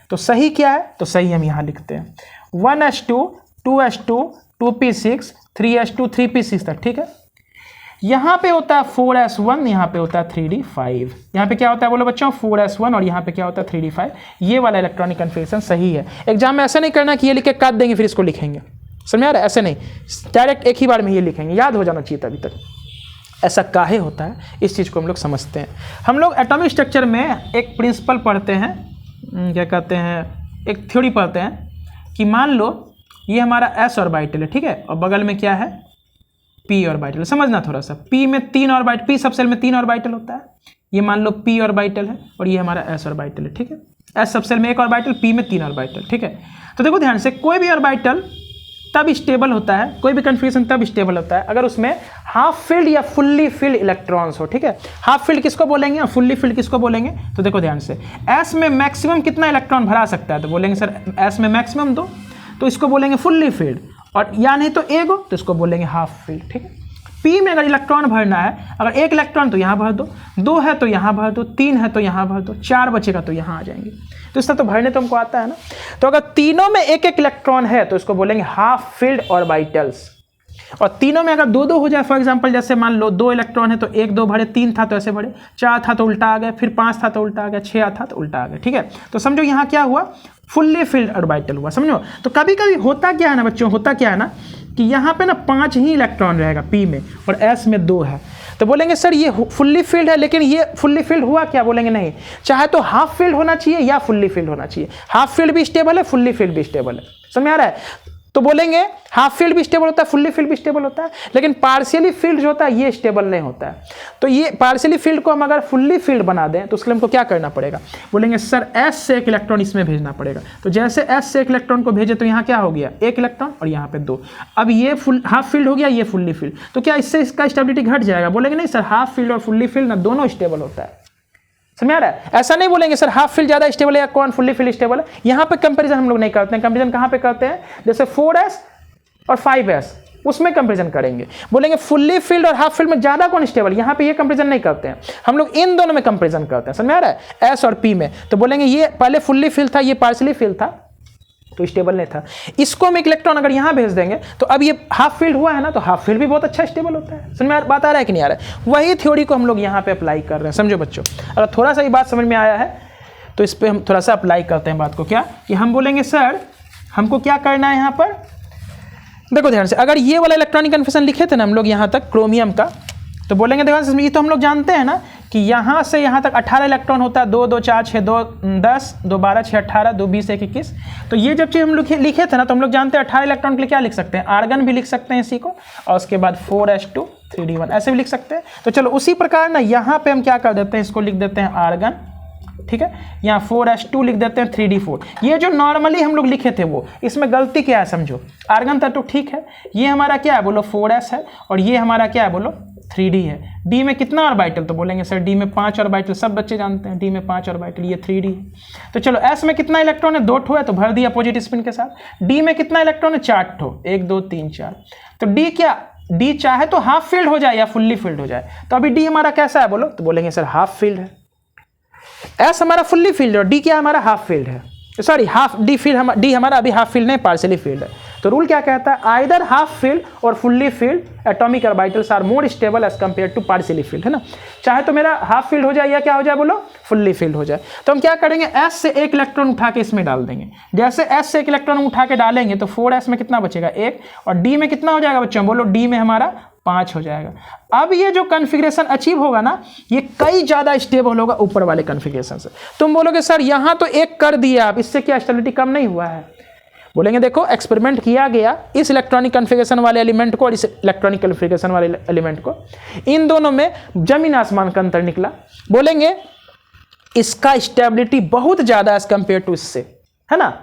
तो सही क्या है, तो सही हम यहाँ लिखते हैं 1s2 2s2 2p6 3s2 3p6 तक, ठीक है। यहाँ पे होता है 4s1, यहाँ पे होता है 3d5। यहाँ पे क्या होता है बोलो बच्चों, 4s1 और यहाँ पे क्या होता है 3d5। ये वाला इलेक्ट्रॉनिक कन्फर्मेशन सही है। एग्जाम में ऐसा नहीं करना कि ये लिख के काट देंगे फिर इसको लिखेंगे, समझ आ रहा है, ऐसे नहीं, डायरेक्ट एक ही बार में ये लिखेंगे, याद हो जाना चाहिए तभी तक। ऐसा काहे होता है, इस चीज़ को हम लोग समझते हैं। हम लोग एटॉमिक स्ट्रक्चर में एक प्रिंसिपल पढ़ते हैं, क्या कहते हैं, एक थ्योरी पढ़ते हैं कि मान लो ये हमारा s ऑर्बिटल है, ठीक है, और बगल में क्या है p ऑर्बिटल। समझना थोड़ा सा, p में 3 ऑर्बिटल, p सबसेल में 3 ऑर्बिटल होता है, ये मान लो p ऑर्बिटल है और ये हमारा s ऑर्बिटल है, ठीक है। s सबसेल में 1 ऑर्बिटल, p में 3 ऑर्बिटल, ठीक है। तो देखो ध्यान से, कोई भी ऑर्बिटल तब स्टेबल होता है, कोई भी कन्फर्मेशन तब स्टेबल होता है अगर उसमें हाफ फील्ड या फुल्ली फील्ड इलेक्ट्रॉन्स हो, ठीक है। हाफ फील्ड किसको बोलेंगे और फुल्ली फील्ड किसको बोलेंगे, तो देखो ध्यान से, s में मैक्सिमम कितना इलेक्ट्रॉन भरा सकता है, तो बोलेंगे सर s में मैक्सिमम 2, तो इसको बोलेंगे फुल्ली फील्ड, और या नहीं तो एगो तो इसको बोलेंगे हाफ फील्ड, ठीक है। p में अगर इलेक्ट्रॉन भरना है, अगर 1 इलेक्ट्रॉन तो यहाँ भर दो, 2 है तो यहाँ भर दो, 3 है तो यहाँ भर दो, 4 बचेगा तो यहाँ आ जाएंगे। तो इस तरह तो भरने तो हमको आता है ना। तो अगर तीनों में 1 इलेक्ट्रॉन है तो इसको बोलेंगे हाफ फील्ड ऑर्बिटल्स, और तीनों में अगर 2 हो जाए, फॉर एग्जांपल जैसे मान लो 2 इलेक्ट्रॉन है तो 1 2 भरे, 3 था तो ऐसे भरे, 4 था तो उल्टा आ गया, फिर 5 था तो उल्टा आ गया, 6 था तो उल्टा आ गया, ठीक है। तो समझो यहाँ क्या हुआ, फुल्ली फील्ड ऑर्बिटल हुआ, समझो। तो कभी कभी होता क्या है ना बच्चों, होता क्या है ना कि यहाँ पे ना 5 ही इलेक्ट्रॉन रहेगा p में और s में 2 है, तो बोलेंगे सर ये फुल्ली फील्ड है, लेकिन ये फुल्ली फील्ड हुआ क्या, बोलेंगे नहीं, चाहे तो हाफ फील्ड होना चाहिए या फुल्ली फील्ड होना चाहिए। हाफ फील्ड भी स्टेबल है, फुल्ली फील्ड भी स्टेबल है, समझ में आ रहा है। तो बोलेंगे हाफ फील्ड भी स्टेबल होता है, फुल्ली फील्ड भी स्टेबल होता है, लेकिन पार्शियली फील्ड जो होता है ये स्टेबल नहीं होता है। तो ये पार्शियली फील्ड को हम अगर फुल्ली फील्ड बना दें तो उसके लिए हमको क्या करना पड़ेगा, बोलेंगे सर s से 1 इलेक्ट्रॉन इसमें भेजना पड़ेगा। तो जैसे s से 1 इलेक्ट्रॉन को भेजे तो यहाँ क्या हो गया, 1 इलेक्ट्रॉन और यहाँ पे 2। अब ये फुल हाफ फील्ड हो गया, ये फुल्ली फील्ड, तो क्या इससे इसका स्टेबिलिटी घट जाएगा, बोलेंगे नहीं सर, हाफ फील्ड और फुल्ली फील्ड ना दोनों स्टेबल होता है, समझ आ रहा है। ऐसा नहीं बोलेंगे सर हाफ फील्ड ज्यादा स्टेबल है या कौन फुल्ली फील्ड स्टेबल है, यहाँ पे कंपैरिजन हम लोग नहीं करते हैं। कंपैरिजन कहाँ पे करते हैं, जैसे 4s और 5s, उसमें कंपैरिजन करेंगे। बोलेंगे फुल्ली फील्ड और हाफ फील्ड में ज्यादा कौन स्टेबल, यहाँ पे ये कंपैरिजन नहीं करते हैं, हम लोग इन दोनों में कंपैरिजन करते हैं, समझ आ रहा है, s और p में। तो बोलेंगे ये पहले फुल्ली फील्ड था, ये पार्शियली फील्ड था तो स्टेबल नहीं था, इसको हम 1 इलेक्ट्रॉन अगर यहाँ भेज देंगे तो अब ये हाफ फील्ड हुआ है ना, तो हाफ फील्ड भी बहुत अच्छा स्टेबल होता है। समझ में बात आ रहा है कि नहीं आ रहा है, वही थ्योरी को हम लोग यहाँ पे अप्लाई कर रहे हैं, समझो बच्चों। अगर थोड़ा सा ये बात समझ में आया है तो इस पर हम थोड़ा सा अप्लाई करते हैं बात को, क्या कि हम बोलेंगे सर हमको क्या करना है यहाँ पर, देखो ध्यान से, अगर ये वाला इलेक्ट्रॉनिक कन्फिगरेशन लिखे थे ना हम लोग यहाँ तक क्रोमियम का, तो बोलेंगे देखो ये तो हम लोग जानते हैं ना कि यहाँ से यहाँ तक 18 इलेक्ट्रॉन होता है, 2 2 4 6 2 10 2 12 6 18 2 20 1 21। तो ये जब चीज़ हम लोग लिखे थे ना, तो हम लोग जानते हैं 18 इलेक्ट्रॉन के लिए क्या लिख सकते हैं, आर्गन भी लिख सकते हैं इसी को, और उसके बाद 4s2 3d1 ऐसे भी लिख सकते हैं। तो चलो उसी प्रकार ना यहाँ पे हम क्या कर देते हैं, इसको लिख देते हैं आर्गन, ठीक है, यहाँ 4s2 लिख देते हैं 3d4। ये जो नॉर्मली हम लोग लिखे थे वो, इसमें गलती क्या है समझो, आर्गन था तो ठीक है, ये हमारा क्या है बोलो 4s है, और ये हमारा क्या है बोलो 3d है। d में कितना ऑर्बिटल, तो बोलेंगे सर d में 5 ऑर्बिटल, सब बच्चे जानते हैं d में 5 ऑर्बिटल, ये 3d है। तो चलो s में कितना इलेक्ट्रॉन है, 2 ठो है तो भर दिया अपोजिट स्पिन के साथ। d में कितना इलेक्ट्रॉन है, 4 ठो, 1 2 3 4। तो d क्या, d चाहे तो हाफ फील्ड हो जाए या फुल्ली फील्ड हो जाए। तो अभी d हमारा कैसा है बोलो, तो बोलेंगे सर हाफ फील्ड है। s हमारा फुल्ली फील्ड है और d क्या हमारा हाफ फील्ड है, sorry half d filled, d हमारा अभी हाफ फील्ड नहीं पार्शियली फील्ड है। तो रूल क्या कहता है, आइदर हाफ फील्ड और fully filled atomic orbitals are more stable as compared to partially filled, है ना। चाहे तो मेरा हाफ फील्ड हो जाए या क्या हो जाए बोलो फुल्ली फील्ड हो जाए। तो हम क्या करेंगे, s से एक इलेक्ट्रॉन उठा के इसमें डाल देंगे। जैसे s से एक इलेक्ट्रॉन उठा के डालेंगे तो 4s में कितना बचेगा 1, और d में कितना हो जाएगा बच्चों बोलो, d में हमारा 5 हो जाएगा। अब ये जो कन्फिग्रेशन अचीव होगा ना, ये कई ज़्यादा स्टेबल होगा ऊपर वाले कन्फिग्रेशन से। तुम बोलोगे सर यहाँ तो एक कर दिया आप, इससे क्या स्टेबिलिटी कम नहीं हुआ है। बोलेंगे देखो एक्सपेरिमेंट किया गया इस इलेक्ट्रॉनिक कन्फिग्रेशन वाले एलिमेंट को और इस इलेक्ट्रॉनिक कन्फिग्रेशन वाले एलिमेंट को, इन दोनों में जमीन आसमान का अंतर निकला। बोलेंगे इसका स्टेबिलिटी बहुत ज़्यादा एज कंपेयर टू इससे, है ना।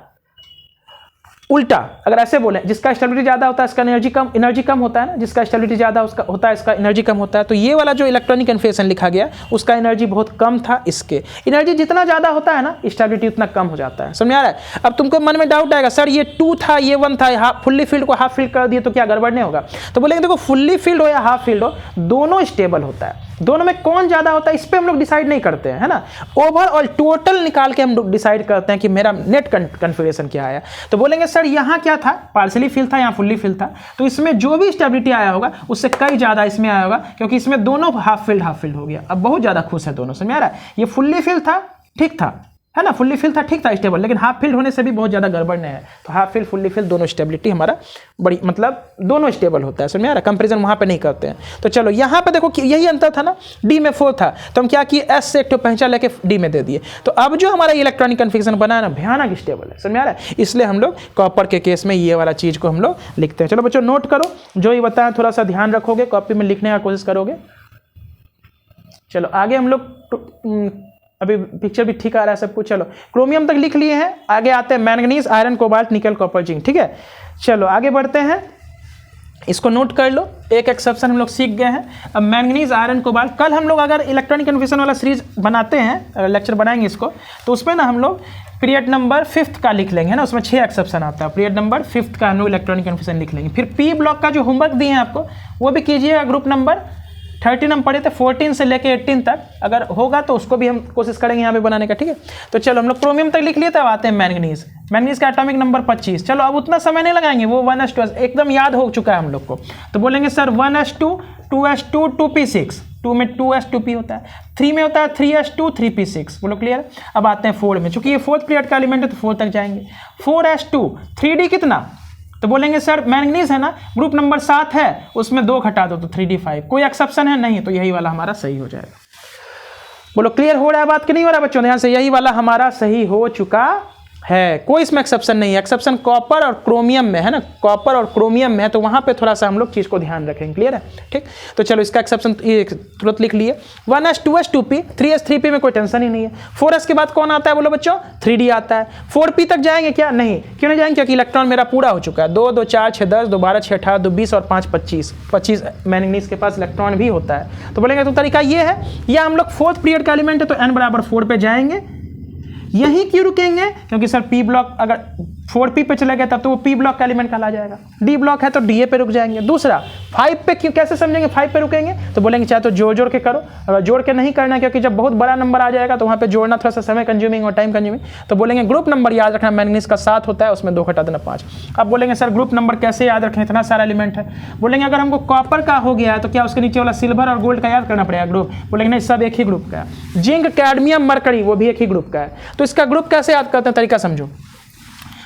उल्टा अगर ऐसे बोले, जिसका स्टेबिलिटी ज़्यादा होता है इसका एनर्जी कम होता है ना, जिसका स्टेबिलिटी ज़्यादा उसका होता है इसका एनर्जी कम होता है। तो ये वाला जो इलेक्ट्रॉनिक कन्फिग्रेशन लिखा गया उसका एनर्जी बहुत कम था, इसके एनर्जी जितना ज़्यादा होता है ना स्टेबिलिटी उतना कम हो जाता है। समझ आ रहा है। अब तुमको मन में डाउट आएगा सर ये 2 था ये 1 था, फुल्ली फील्ड को हाफ फील्ड कर दिए तो क्या गड़बड़ नहीं होगा। तो बोलेंगे देखो फुल्ली फील्ड हो या हाफ फील्ड हो, दोनों स्टेबल होता है, दोनों में कौन ज़्यादा होता है इस पर हम लोग डिसाइड नहीं करते हैं, है ना। ओवरऑल टोटल निकाल के हम लोग डिसाइड करते हैं कि मेरा नेट कन्फिग्रेशन क्या आया। तो बोलेंगे सर यहाँ क्या था, पार्शियली फील्ड था, यहाँ फुल्ली फील्ड था, तो इसमें जो भी स्टेबिलिटी आया होगा उससे कई ज़्यादा इसमें आया होगा, क्योंकि इसमें दोनों हाफ फील्ड हो गया। अब बहुत ज़्यादा खुश है दोनों। समझ आ रहा है। ये फुल्ली फील्ड था ठीक था, है ना, फुल्ली फील्ड था ठीक था स्टेबल, लेकिन हाफ फील्ड होने से भी बहुत ज़्यादा गड़बड़ नहीं है। तो हाफ फील्ड फुल्ली फील्ड दोनों स्टेबिलिटी हमारा बड़ी मतलब दोनों स्टेबल होता है। समझ में आ रहा है। कंपेरिजन वहाँ पे नहीं करते हैं। तो चलो यहाँ पे देखो कि यही अंतर था ना, डी में 4 था तो हम क्या किए एस से एक तो पहचान लेके डी में दे दिए। तो अब जो हमारा इलेक्ट्रॉनिक कन्फिग्रेशन बना है ना भयानक स्टेबल है। समझ में आ रहा है। इसलिए हम लोग कॉपर के केस में ये वाला चीज़ को हम लोग लिखते हैं। चलो बच्चों नोट करो, जो ये बताया थोड़ा सा ध्यान रखोगे, कॉपी में लिखने का कोशिश करोगे। चलो आगे हम लोग अभी पिक्चर भी ठीक आ रहा है सब कुछ। चलो क्रोमियम तक लिख लिए हैं, आगे आते हैं मैंगनीज, आयरन, कोबाल्ट, निकल, कॉपर, जिंक। ठीक है, चलो आगे बढ़ते हैं, इसको नोट कर लो। एक एक्सेप्शन हम लोग सीख गए हैं। अब मैंगनीज, आयरन, कोबाल्ट, कल हम लोग अगर इलेक्ट्रॉनिक कन्फिग्रेशन वाला सीरीज बनाते हैं, अगर लेक्चर बनाएंगे इसको, तो उसमें ना हम लोग पीरियड नंबर 5th का लिख लेंगे, है ना। उसमें 6 एक्सेप्शन आता है। पीरियड नंबर 5th का हम लोग इलेक्ट्रॉनिक कन्फिग्रेशन लिख लेंगे। फिर पी ब्लॉक का जो होमवर्क दिए हैं आपको वो भी कीजिएगा। ग्रुप नंबर 13 हम पढ़े थे, 14 से लेके 18 तक, अगर होगा तो उसको भी हम कोशिश करेंगे यहाँ पे बनाने का। ठीक है, तो चलो हम लोग क्रोमियम तक लिख लिए, तब आते हैं मैंगनीज। मैंगनीज का एटॉमिक नंबर 25। चलो अब उतना समय नहीं लगाएंगे, वो 1s2 एकदम याद हो चुका है हम लोग को। तो बोलेंगे सर 1s2 2s2 2p6, 2 में 2s 2p होता है, 3 में होता है 3s2 3p6। बोलो क्लियर। अब आते हैं 4 में, चूंकि ये 4th पीरियड का एलिमेंट है तो 4 तक जाएंगे। 4s2 3d कितना, तो बोलेंगे सर मैंगनीज है ना, ग्रुप नंबर 7 है, उसमें 2 घटा दो तो 3d5। कोई एक्सेप्शन है नहीं, तो यही वाला हमारा सही हो जाएगा। बोलो क्लियर हो रहा है बात कि नहीं हो रहा है बच्चों। ध्यान से, यही वाला हमारा सही हो चुका है, कोई इसमें एक्सेप्शन नहीं है। एक्सेप्शन कॉपर और क्रोमियम में है ना, कॉपर और क्रोमियम में है, तो वहाँ पे थोड़ा सा हम लोग चीज़ को ध्यान रखेंगे। क्लियर है। ठीक, तो चलो इसका एक्सेप्शन तुरंत लिख लिए। 1s 2s 2p, 3s 3p में कोई टेंशन ही नहीं है। 4s के बाद कौन आता है बोलो बच्चों, 3d आता है। 4p तक जाएंगे क्या, नहीं, क्यों नहीं जाएंगे, क्योंकि इलेक्ट्रॉन मेरा पूरा हो चुका है। 2 2 4 6 10, 2 12 6 18, 2 20 और 5 25, 25 मैंगनीज के पास इलेक्ट्रॉन भी होता है। तो बोलेंगे तो तरीका ये है, या हम लोग 4th पीरियड का एलिमेंट है तो n बराबर 4 पे जाएंगे। यहीं क्यों रुकेंगे, क्योंकि सर पी ब्लॉक अगर 4p पे चले गए तब तो वो पी ब्लॉक का एलिमेंट कहला जाएगा। डी ब्लॉक है तो डीए पे रुक जाएंगे। दूसरा 5 पे क्यों, कैसे समझेंगे 5 पे रुकेंगे, तो बोलेंगे चाहे तो जोड़ के करो, अगर जोड़ के नहीं करना, क्योंकि जब बहुत बड़ा नंबर आ जाएगा तो वहाँ पे जोड़ना थोड़ा सा समय कंज्यूमिंग और टाइम कंज्यूमिंग। तो बोलेंगे ग्रुप नंबर याद रखना, मैंगनीज का 7 होता है, उसमें 2 घटा देना 5। अब बोलेंगे सर ग्रुप नंबर कैसे याद रखें, इतना सारा एलिमेंट है। बोलेंगे अगर हमको कॉपर का हो गया है तो क्या उसके नीचे वाला सिल्वर और गोल्ड का याद करना पड़ेगा ग्रुप, बोलेंगे नहीं सब एक ही ग्रुप का है। जिंक, कैडमियम, मरकरी वो भी एक ही ग्रुप का है। तो इसका ग्रुप कैसे याद करते हैं, तरीका समझो।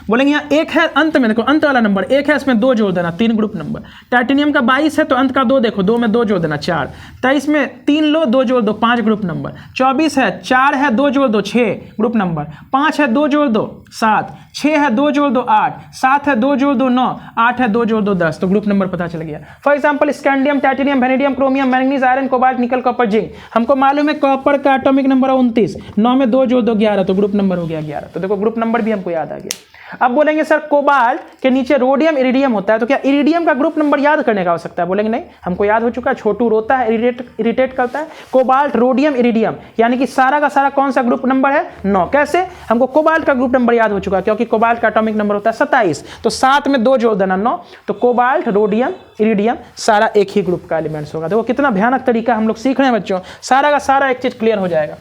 बोलेंगे यहाँ एक है अंत में, देखो अंत वाला नंबर एक है, इसमें 2 जोड़ देना, 3 ग्रुप नंबर। टाइटेनियम का 22 है तो अंत का 2 देखो, 2 में 2 जोड़ देना 4। 23 में 3 लो, 2 जोड़ दो 5 ग्रुप नंबर। 24 है 4 है 2 जोड़ दो 6 ग्रुप नंबर। 5 है 2 जोड़ दो 7। 6 है 2 जोड़ दो 8। 7 है 2 जोड़ दो 9। 8 है 2 जोड़ दो 10। तो ग्रुप नंबर पता चल गया। For example scandium, titanium, vanadium, chromium, manganese, iron, cobalt, निकल, कॉपर, जिंक। हमको मालूम है कॉपर का एटॉमिक नंबर है 29। 9 में 2 जोड़ दो 11, तो ग्रुप नंबर हो गया 11। तो देखो ग्रुप नंबर भी हमको याद आ गया। अब बोलेंगे सर कोबाल्ट के नीचे रोडियम इरिडियम होता है, तो क्या इरिडियम का ग्रुप नंबर याद करने का हो सकता है? बोलेंगे नहीं, हमको याद हो चुका है। छोटू रोता है, इरिटेट करता है। कोबाल्ट, रोडियम, इरिडियम, यानी कि सारा का सारा कौन सा ग्रुप नंबर है? 9। कैसे? हमको कोबाल्ट का ग्रुप नंबर याद हो चुका है, क्योंकि कोबाल्ट का एटॉमिक नंबर होता है 27। तो 7 में 2 जोड़ देना 9। तो कोबाल्ट, रोडियम, इरिडियम सारा एक ही ग्रुप का एलिमेंट्स होगा। देखो कितना भयानक तरीका हम लोग सीख रहे हैं बच्चों, सारा का सारा एक चीज क्लियर हो जाएगा।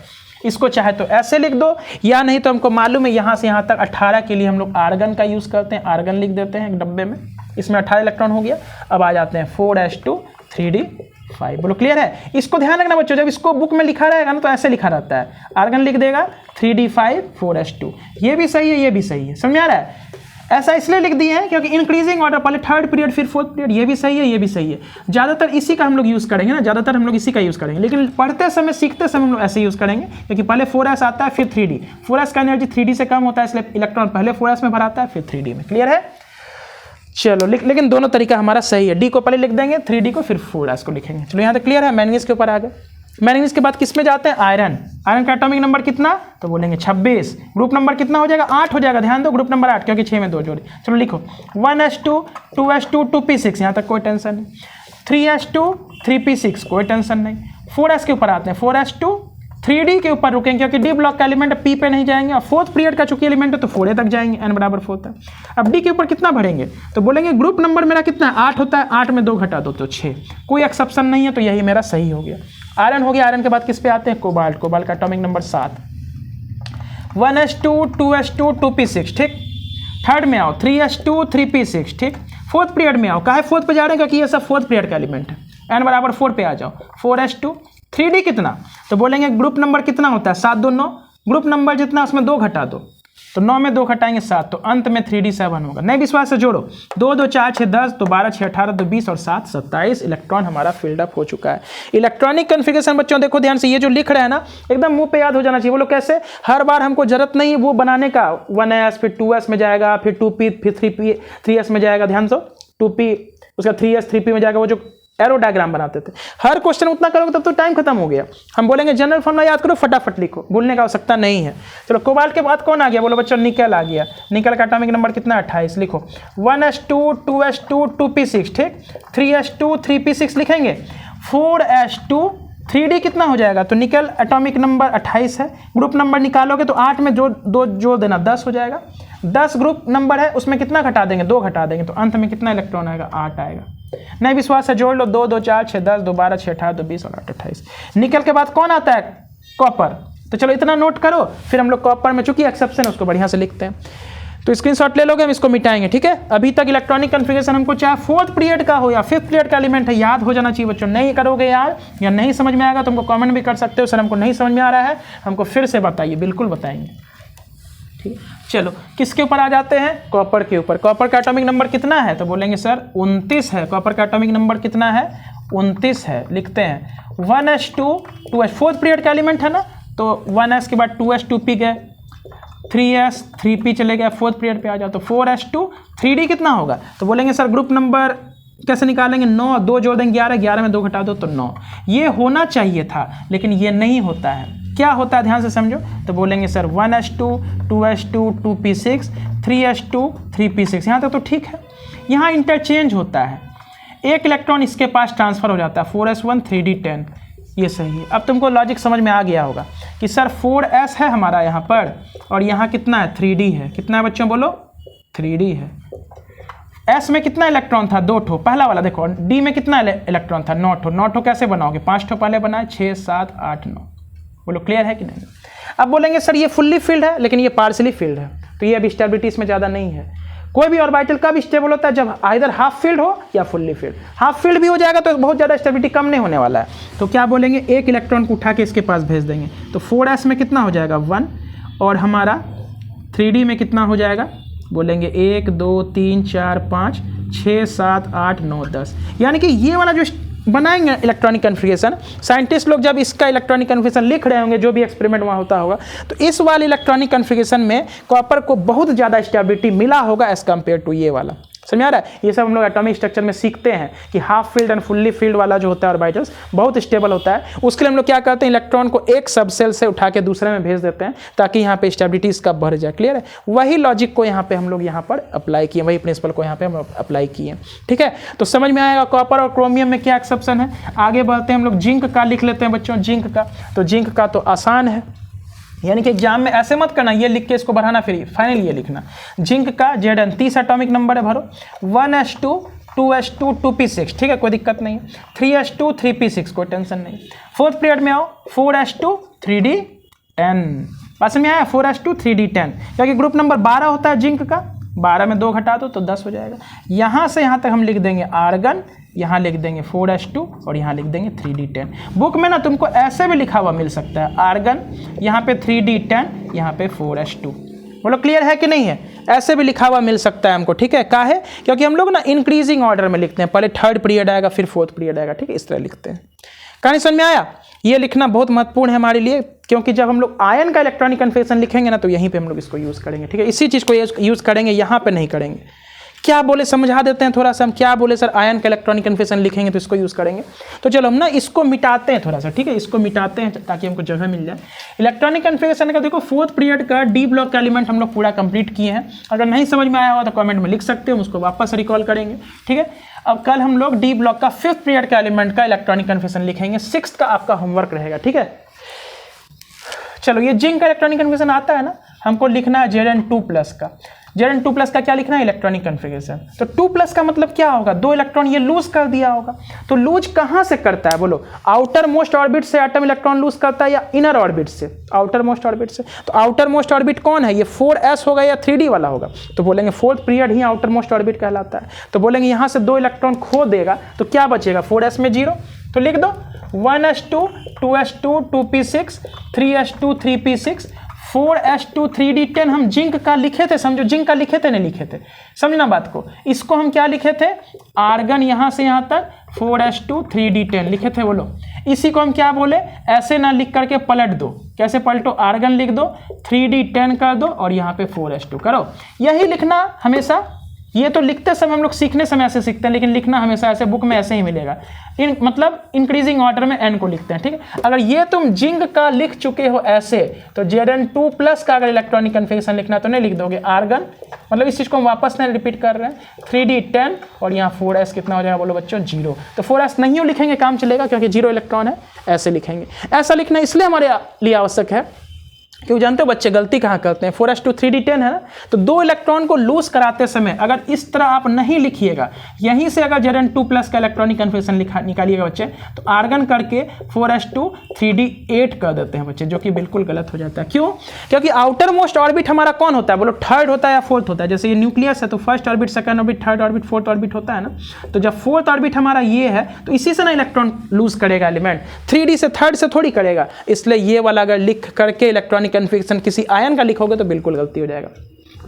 इसको चाहे तो ऐसे लिख दो, या नहीं तो हमको मालूम है यहाँ से यहाँ तक 18 के लिए हम लोग आर्गन का यूज़ करते हैं। आर्गन लिख देते हैं एक डब्बे में, इसमें 18 इलेक्ट्रॉन हो गया। अब आ जाते हैं 4s2 3d5। बोलो क्लियर है? इसको ध्यान रखना बच्चों, जब इसको बुक में लिखा रहेगा ना तो ऐसे लिखा रहता है, आर्गन लिख देगा 3d5 4s2। ये भी सही है, ये भी सही है। समझ आ रहा है? ऐसा इसलिए लिख दिए हैं क्योंकि इंक्रीजिंग ऑर्डर, पहले थर्ड पीरियड फिर फोर्थ पीरियड। ये भी सही है, ये भी सही है। ज़्यादातर इसी का हम लोग यूज़ करेंगे ना, ज़्यादातर हम लोग इसी का यूज़ करेंगे, लेकिन पढ़ते समय सीखते समय हम लोग ऐसे यूज़ करेंगे, क्योंकि पहले 4s आता है फिर 3d। 4s का एनर्जी 3d से कम होता है, इसलिए इलेक्ट्रॉन पहले 4s में भराता है फिर 3d में। क्लियर है? चलो लेकिन दोनों तरीका हमारा सही है। डी को पहले लिख देंगे, 3d को फिर 4s को लिखेंगे। चलो यहाँ तक क्लियर है। मैंगनीज के ऊपर आ गए। मैंगनीज के बाद किस में जाते हैं? आयरन। आयरन का एटॉमिक नंबर कितना? तो बोलेंगे 26। ग्रुप नंबर कितना हो जाएगा? 8 हो जाएगा। ध्यान दो, ग्रुप नंबर 8, क्योंकि 6 में 2 जोड़ी। चलो लिखो 1s2 2s2 2p6, यहाँ तक कोई टेंशन नहीं। 3s2 3p6, कोई टेंशन नहीं। 4s के ऊपर आते हैं। 4s2 3d के ऊपर रुकेंगे, क्योंकि डी ब्लॉक का एलिमेंट p पे नहीं जाएंगे, और फोर्थ पीरियड का चूंकि एलिमेंट है तो 4a तक जाएंगे, n बराबर 4 तक। अब डी के ऊपर कितना भरेंगे? तो बोलेंगे ग्रुप नंबर मेरा कितना है? 8 होता है। 8 में 2 घटा दो तो 6, कोई एक्सेप्शन नहीं है, तो यही मेरा सही हो गया। आयरन हो गया। आयरन के बाद किस पे आते हैं? कोबाल्ट। कोबाल्ट का atomic number 7। 1s2 2s2 2p6, ठीक। थर्ड में आओ 3s2 3p6, ठीक। फोर्थ पीरियड में आओ। काहे फोर्थ पे जा रहे हैं? क्योंकि ये सब फोर्थ पीरियड का एलिमेंट है। n बराबर 4 पे आ जाओ। 4s2 3d कितना? तो बोलेंगे ग्रुप नंबर कितना होता है? 7 2 9। ग्रुप नंबर जितना उसमें 2 घटा दो, तो 9 में 2 घटाएंगे 7, तो अंत में 3d 7 होगा। नहीं विश्वास से जोड़ो, 2 2 4 6 10, तो 12 6 18, तो 20 और 7 27 इलेक्ट्रॉन हमारा फिल्ड अप हो चुका है। इलेक्ट्रॉनिक कन्फिगरेशन बच्चों देखो ध्यान से, ये जो लिख रहे हैं ना एकदम मुंह पे याद हो जाना चाहिए। बोलो कैसे? हर बार हमको जरूरत नहीं वो बनाने का, 1s फिर 2s में जाएगा, फिर 2p फिर 3p 3s में जाएगा। ध्यान से 2p उसका 3s 3p में जाएगा, वो जो एरो डायग्राम बनाते थे। हर क्वेश्चन उतना करोगे तब तो टाइम खत्म हो गया। हम बोलेंगे जनरल फॉर्मूला याद करो, फटाफट लिखो, भूलने का आवश्यकता नहीं है। चलो कोबाल्ट के बाद कौन आ गया? बोलो बच्चों निकल आ गया। निकल का एटॉमिक नंबर कितना? 28। लिखो 1s2 2s2 2p6, ठीक। 3s2 3p6 लिखेंगे। 4s2 3d कितना हो जाएगा? तो निकल एटॉमिक नंबर 28 है। ग्रुप नंबर निकालोगे तो 8 में जो 2 जोड़ देना 10 हो जाएगा। 10 ग्रुप नंबर है, उसमें कितना घटा देंगे? 2 घटा देंगे, तो अंत में कितना इलेक्ट्रॉन आएगा? 8 आएगा। नहीं विश्वास है जोड़ लो, 2 2 4 6 10, 2 12 6 18, 2 20 और 8 28। निकल के बाद कौन आता है? कॉपर। तो चलो इतना नोट करो, फिर हम लोग कॉपर में चूंकि एक्सेप्शन है उसको बढ़िया से लिखते हैं। तो स्क्रीनशॉट ले लोगे, हम इसको मिटाएंगे, ठीक है। अभी तक इलेक्ट्रॉनिक कन्फिगरेशन हमको चाहे फोर्थ पीरियड का हो या फिफ्थ पीरियड का एलिमेंट है, याद हो जाना चाहिए बच्चों। नहीं करोगे यार या नहीं समझ में आएगा तो हमको कमेंट भी कर सकते हो, सर हमको नहीं समझ में आ रहा है, हमको फिर से बताइए, बिल्कुल बताएंगे, ठीक। चलो किसके ऊपर आ जाते हैं? कॉपर के ऊपर। कॉपर का एटॉमिक नंबर कितना है? तो बोलेंगे सर 29 है। कॉपर का एटॉमिक नंबर कितना है? 29 है। लिखते हैं 1s2 2s, फोर्थ पीरियड का एलिमेंट है ना, तो 1s के बाद 2s 2p गए, 3s 3p चले गए, फोर्थ पीरियड पे आ जाओ, तो 4s2 3d कितना होगा? तो बोलेंगे सर ग्रुप नंबर कैसे निकालेंगे? 9, 2 जोड़ देंगे 11, 11 में 2 घटा दो तो 9। ये होना चाहिए था लेकिन ये नहीं होता है। क्या होता है ध्यान से समझो। तो बोलेंगे sir 1s2 2s2 2p6 3s2 3p6, यहाँ तक तो ठीक है। यहाँ इंटरचेंज होता है, एक इलेक्ट्रॉन इसके पास ट्रांसफर हो जाता है, 4s1 3d10, ये सही है। अब तुमको लॉजिक समझ में आ गया होगा कि सर 4s है हमारा यहाँ पर, और यहाँ कितना है? 3d है। कितना है बच्चों? बोलो 3d है। s में कितना इलेक्ट्रॉन था? 2 ठो, पहला वाला। देखो d में कितना इलेक्ट्रॉन था? 9 ठो। 9 ठो कैसे बनाओगे? 5 ठो पहले बनाए, 6 7 8 9। बोलो क्लियर है कि नहीं? अब बोलेंगे सर ये फुल्ली फील्ड है लेकिन ये पार्शली फील्ड है, तो ये अब स्टेबिलिटी इसमें ज़्यादा नहीं है। कोई भी ऑर्बिटल कब स्टेबल होता है? जब आइदर हाफ फील्ड हो या फुल्ली फील्ड। हाफ फील्ड भी हो जाएगा तो बहुत ज़्यादा स्टेबिलिटी कम नहीं होने वाला है। तो क्या बोलेंगे? एक इलेक्ट्रॉन को उठा के इसके पास भेज देंगे, तो 4s में कितना हो जाएगा? 1, और हमारा 3d में कितना हो जाएगा? बोलेंगे 1 2 3 4 5 6 7 8 9 10, यानी कि ये वाला जो बनाएंगे इलेक्ट्रॉनिक कन्फिगरेशन, साइंटिस्ट लोग जब इसका इलेक्ट्रॉनिक कन्फिगरेशन लिख रहे होंगे, जो भी एक्सपेरिमेंट वहाँ होता होगा, तो इस वाले इलेक्ट्रॉनिक कन्फिगरेशन में कॉपर को बहुत ज़्यादा स्टेबिलिटी मिला होगा एज कम्पेयर टू ये वाला। समझ आ रहा है? ये सब हम लोग एटॉमिक स्ट्रक्चर में सीखते हैं कि half field and fully field वाला जो होता है ऑर्बिटल्स बहुत स्टेबल होता है। उसके लिए हम लोग क्या करते हैं, इलेक्ट्रॉन को एक सब सेल से उठा के दूसरे में भेज देते हैं ताकि यहाँ पे स्टेबिलिटी इसका बढ़ जाए। क्लियर है? वही लॉजिक को यहाँ पे हम लोग यहाँ पर अप्लाई किए, वही प्रिंसिपल को यहाँ पे हम अप्लाई किए। ठीक है, तो समझ में आएगा कॉपर और क्रोमियम में क्या एक्सेप्शन है। आगे बढ़ते हैं, हम लोग जिंक का लिख लेते हैं बच्चों। जिंक का, तो जिंक का तो आसान है, यानी कि एग्जाम में ऐसे मत करना ये लिख के इसको बढ़ाना, फिर फाइनल ये लिखना। जिंक का Zn 30 एटॉमिक नंबर है, भरो 1s2 2s2 2p6, ठीक है, कोई दिक्कत नहीं है। 3s2 3p6, कोई टेंशन नहीं। फोर्थ पीरियड में आओ, 4s2 3d10, पास में आया 4s2 3d10, क्योंकि ग्रुप नंबर 12 होता है जिंक का, 12 में 2 घटा दो तो 10 हो जाएगा। यहाँ से यहाँ तक हम लिख देंगे आर्गन, यहाँ लिख देंगे 4s2 और यहाँ लिख देंगे 3d10। बुक में ना तुमको ऐसे भी लिखा हुआ मिल सकता है, आर्गन यहाँ पे 3d10 यहाँ पे 4s2। बोलो क्लियर है कि नहीं है? ऐसे भी लिखा हुआ मिल सकता है हमको। ठीक है, क्या है, क्योंकि हम लोग ना इंक्रीजिंग ऑर्डर में लिखते हैं, पहले थर्ड पीरियड आएगा फिर फोर्थ पीरियड आएगा। ठीक है, इस तरह लिखते हैं। कहानी समझ में आया? ये लिखना बहुत महत्वपूर्ण है हमारे लिए, क्योंकि जब हम लोग आयन का इलेक्ट्रॉनिक कन्फिगरेशन लिखेंगे ना तो यहीं पे हम लोग इसको यूज़ करेंगे। ठीक है, इसी चीज़ को यूज़ करेंगे, यहाँ पे नहीं करेंगे। क्या बोले समझा देते हैं थोड़ा सा हम, क्या बोले सर आयन का इलेक्ट्रॉनिक कन्फिगरेशन लिखेंगे तो इसको यूज़ करेंगे। तो चलो हम ना इसको मिटाते हैं थोड़ा सा, ठीक है, इसको मिटाते हैं ताकि हमको जगह मिल जाए। इलेक्ट्रॉनिक कन्फिगरेशन का देखो फोर्थ पीरियड का डी ब्लॉक का एलिमेंट हम लोग पूरा कंप्लीट किए हैं। अगर नहीं समझ में आया हुआ तो कमेंट में लिख सकते हो, हम उसको वापस रिकॉल करेंगे। ठीक है, अब कल हम लोग डी ब्लॉक का फिफ्थ पीरियड का एलिमेंट का इलेक्ट्रॉनिक कन्फिगरेशन लिखेंगे, सिक्स्थ का आपका होमवर्क रहेगा। ठीक है, चलो ये जिंक का इलेक्ट्रॉनिक कन्फिगरेशन आता है ना, हमको लिखना है Zn2+ का। Zn2+ का क्या लिखना है, इलेक्ट्रॉनिक कन्फिगरेशन। तो 2+ का मतलब क्या होगा, 2 इलेक्ट्रॉन ये लूज कर दिया होगा। तो लूज कहाँ से करता है बोलो, आउटर मोस्ट ऑर्बिट से एटम इलेक्ट्रॉन लूज करता है या इनर ऑर्बिट से, आउटर मोस्ट ऑर्बिट से। तो आउटर मोस्ट ऑर्बिट कौन है, ये 4s होगा या 3d वाला होगा। तो बोलेंगे फोर्थ पीरियड ही आउटर मोस्ट ऑर्बिट कहलाता है। तो बोलेंगे यहाँ से 2 इलेक्ट्रॉन खो देगा तो क्या बचेगा, 4s में 0, तो लिख दो 1s2 2s2 2p6 3s2 3p6 4s2 3d10। हम जिंक का लिखे थे, समझो जिंक का लिखे थे नहीं लिखे थे, समझना बात को। इसको हम क्या लिखे थे, आर्गन यहाँ से यहाँ तक 4s2 3d10 लिखे थे। बोलो इसी को हम क्या बोले, ऐसे ना लिख करके पलट दो, कैसे पलटो, आर्गन लिख दो 3d10 कर दो और यहाँ पे 4s2 करो। यही लिखना हमेशा, ये तो लिखते समय हम लोग सीखने समय ऐसे सीखते हैं, लेकिन लिखना हमेशा ऐसे बुक में ऐसे ही मिलेगा। मतलब इंक्रीजिंग ऑर्डर में n को लिखते हैं। ठीक है, अगर ये तुम जिंक का लिख चुके हो ऐसे, तो Zn2+ का अगर इलेक्ट्रॉनिक कन्फिगरेशन लिखना तो नहीं लिख दोगे आर्गन, मतलब इस चीज़ को हम वापस नहीं रिपीट कर रहे हैं, 3d10 और यहाँ 4s कितना हो जाएगा बोलो बच्चों, 0। तो 4s नहीं लिखेंगे काम चलेगा, क्योंकि 0 इलेक्ट्रॉन है, ऐसे लिखेंगे। ऐसा लिखना इसलिए हमारे लिए आवश्यक है क्योंकि जानते हो बच्चे गलती कहाँ करते हैं, 4s2 3d10 है ना, तो 2 इलेक्ट्रॉन को लूज कराते समय अगर इस तरह आप नहीं लिखिएगा, यहीं से अगर Zn2+ का इलेक्ट्रॉनिक कन्फिगरेशन निकालिएगा बच्चे, तो आर्गन करके 4s2 3d8 कर देते हैं बच्चे, जो कि बिल्कुल गलत हो जाता है। क्यों, क्योंकि आउटर मोस्ट ऑर्बिट हमारा कौन होता है बोलो, थर्ड होता है या फोर्थ होता है। जैसे ये न्यूक्लियस है तो first orbit, second orbit, third orbit, fourth orbit होता है ना। तो जब फोर्थ ऑर्बिट हमारा ये है तो इसी से ना इलेक्ट्रॉन लूज करेगा एलिमेंट, 3d से थर्ड से थोड़ी करेगा। इसलिए ये वाला अगर लिख करके इलेक्ट्रॉनिक कन्फिगरेशन किसी आयन का लिखोगे तो बिल्कुल गलती हो जाएगा।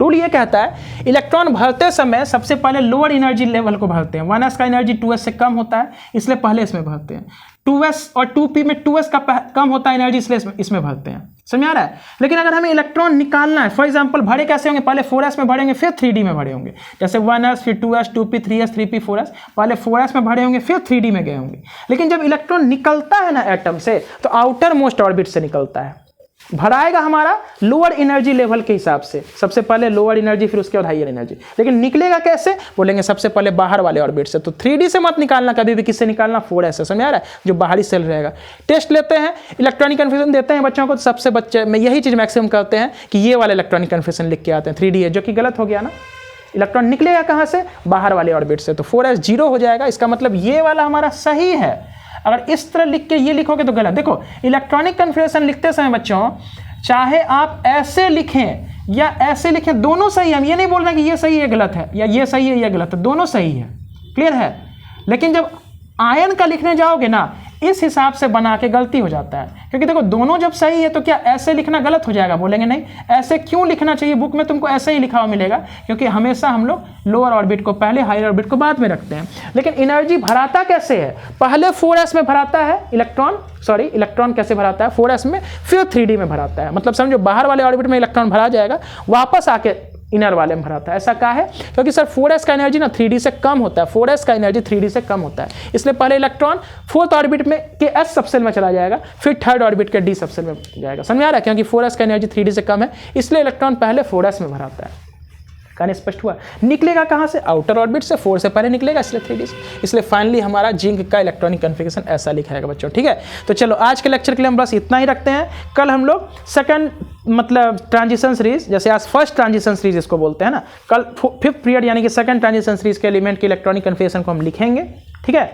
रूल ये कहता है इलेक्ट्रॉन भरते समय सबसे पहले लोअर एनर्जी लेवल को भरते हैं। 1s का एनर्जी 2s से कम होता है, इसलिए पहले इसमें भरते हैं। 2s और 2p में 2s का कम होता है एनर्जी, इसलिए इसमें भरते हैं। समझ आ रहा है? लेकिन अगर हमें इलेक्ट्रॉन निकालना है, फॉर एग्जांपल भरे कैसे होंगे, पहले 4s में भरेंगे फिर 3d में भरे होंगे। जैसे 1s फिर 2s 2p 3s 3p 4s, पहले 4s में भरे होंगे फिर 3d में गए होंगे। लेकिन जब इलेक्ट्रॉन निकलता है ना एटम से, तो आउटर मोस्ट ऑर्बिट से निकलता है, भराएगा हमारा लोअर एनर्जी लेवल के हिसाब से, सबसे पहले लोअर एनर्जी फिर उसके बाद हायर एनर्जी। लेकिन निकलेगा कैसे बोलेंगे, सबसे पहले बाहर वाले ऑर्बिट से। तो 3d से मत निकालना कभी भी, किससे निकालना, 4s से। समझ आ रहा है? जो बाहरी सेल रहेगा। टेस्ट लेते हैं, इलेक्ट्रॉनिक कन्फिगरेशन देते हैं बच्चों को, तो सबसे बच्चे में यही चीज़ मैक्सिमम करते हैं कि ये वाले इलेक्ट्रॉनिक कन्फिगरेशन लिख के आते हैं, 3d है, जो कि गलत हो गया ना। इलेक्ट्रॉन निकलेगा कहाँ से, बाहर वाले ऑर्बिट से। तो 4s 0 हो जाएगा, इसका मतलब ये वाला हमारा सही है। अगर इस तरह लिख के ये लिखोगे तो गलत। देखो इलेक्ट्रॉनिक कन्फिगरेशन लिखते समय बच्चों, चाहे आप ऐसे लिखें या ऐसे लिखें, दोनों सही है। हम ये नहीं बोल रहे कि ये सही है गलत है, या ये सही है या गलत है, दोनों सही है। क्लियर है? लेकिन जब आयन का लिखने जाओगे ना, इस हिसाब से बना के गलती हो जाता है, क्योंकि देखो दोनों जब सही है तो क्या ऐसे लिखना गलत हो जाएगा? बोलेंगे नहीं, ऐसे क्यों लिखना चाहिए, बुक में तुमको ऐसे ही लिखा हुआ मिलेगा, क्योंकि हमेशा हम लोग लोअर ऑर्बिट को पहले, हायर ऑर्बिट को बाद में रखते हैं। लेकिन एनर्जी भराता कैसे है? पहले 4s में भराता है इलेक्ट्रॉन कैसे भराता है? 4s में, फिर 3d में भराता है। मतलब समझो बाहर वाले ऑर्बिट में इलेक्ट्रॉन भरा जाएगा, वापस आके इनर वाले में भराता है। ऐसा क्या है? क्योंकि सर 4s का एनर्जी ना 3d से कम होता है, 4s का एनर्जी 3d से कम होता है, इसलिए पहले इलेक्ट्रॉन 4th ऑर्बिट में के s सबसेल में चला जाएगा, फिर 3rd ऑर्बिट के d सबसेल में जाएगा। समझ में आ रहा है? क्योंकि 4s का एनर्जी 3d से कम है, इसलिए इलेक्ट्रॉन पहले 4s में भराता है। कहानी स्पष्ट हुआ? निकलेगा कहाँ से? आउटर ऑर्बिट से, 4 से पहले निकलेगा, इसलिए 3d से। इसलिए फाइनली हमारा जिंक का इलेक्ट्रॉनिक कन्फिगरेशन ऐसा लिखाएगा बच्चों, ठीक है। तो चलो आज के लेक्चर के लिए हम बस इतना ही रखते हैं। कल हम लोग सेकंड मतलब ट्रांजिशन सीरीज, जैसे आज फर्स्ट ट्रांजिशन सीरीज इसको बोलते हैं ना, कल 5th पीरियड यानी कि सेकंड ट्रांजिशन सीरीज के एलिमेंट के इलेक्ट्रॉनिक कन्फिगरेशन को हम लिखेंगे, ठीक है।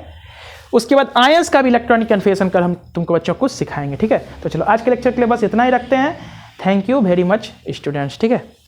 उसके बाद आयंस का भी इलेक्ट्रॉनिक कन्फिगरेशन कल हम तुमको बच्चों को सिखाएंगे, ठीक है। तो चलो आज के लेक्चर के लिए बस इतना ही रखते हैं। Thank you very much students, ठीक है।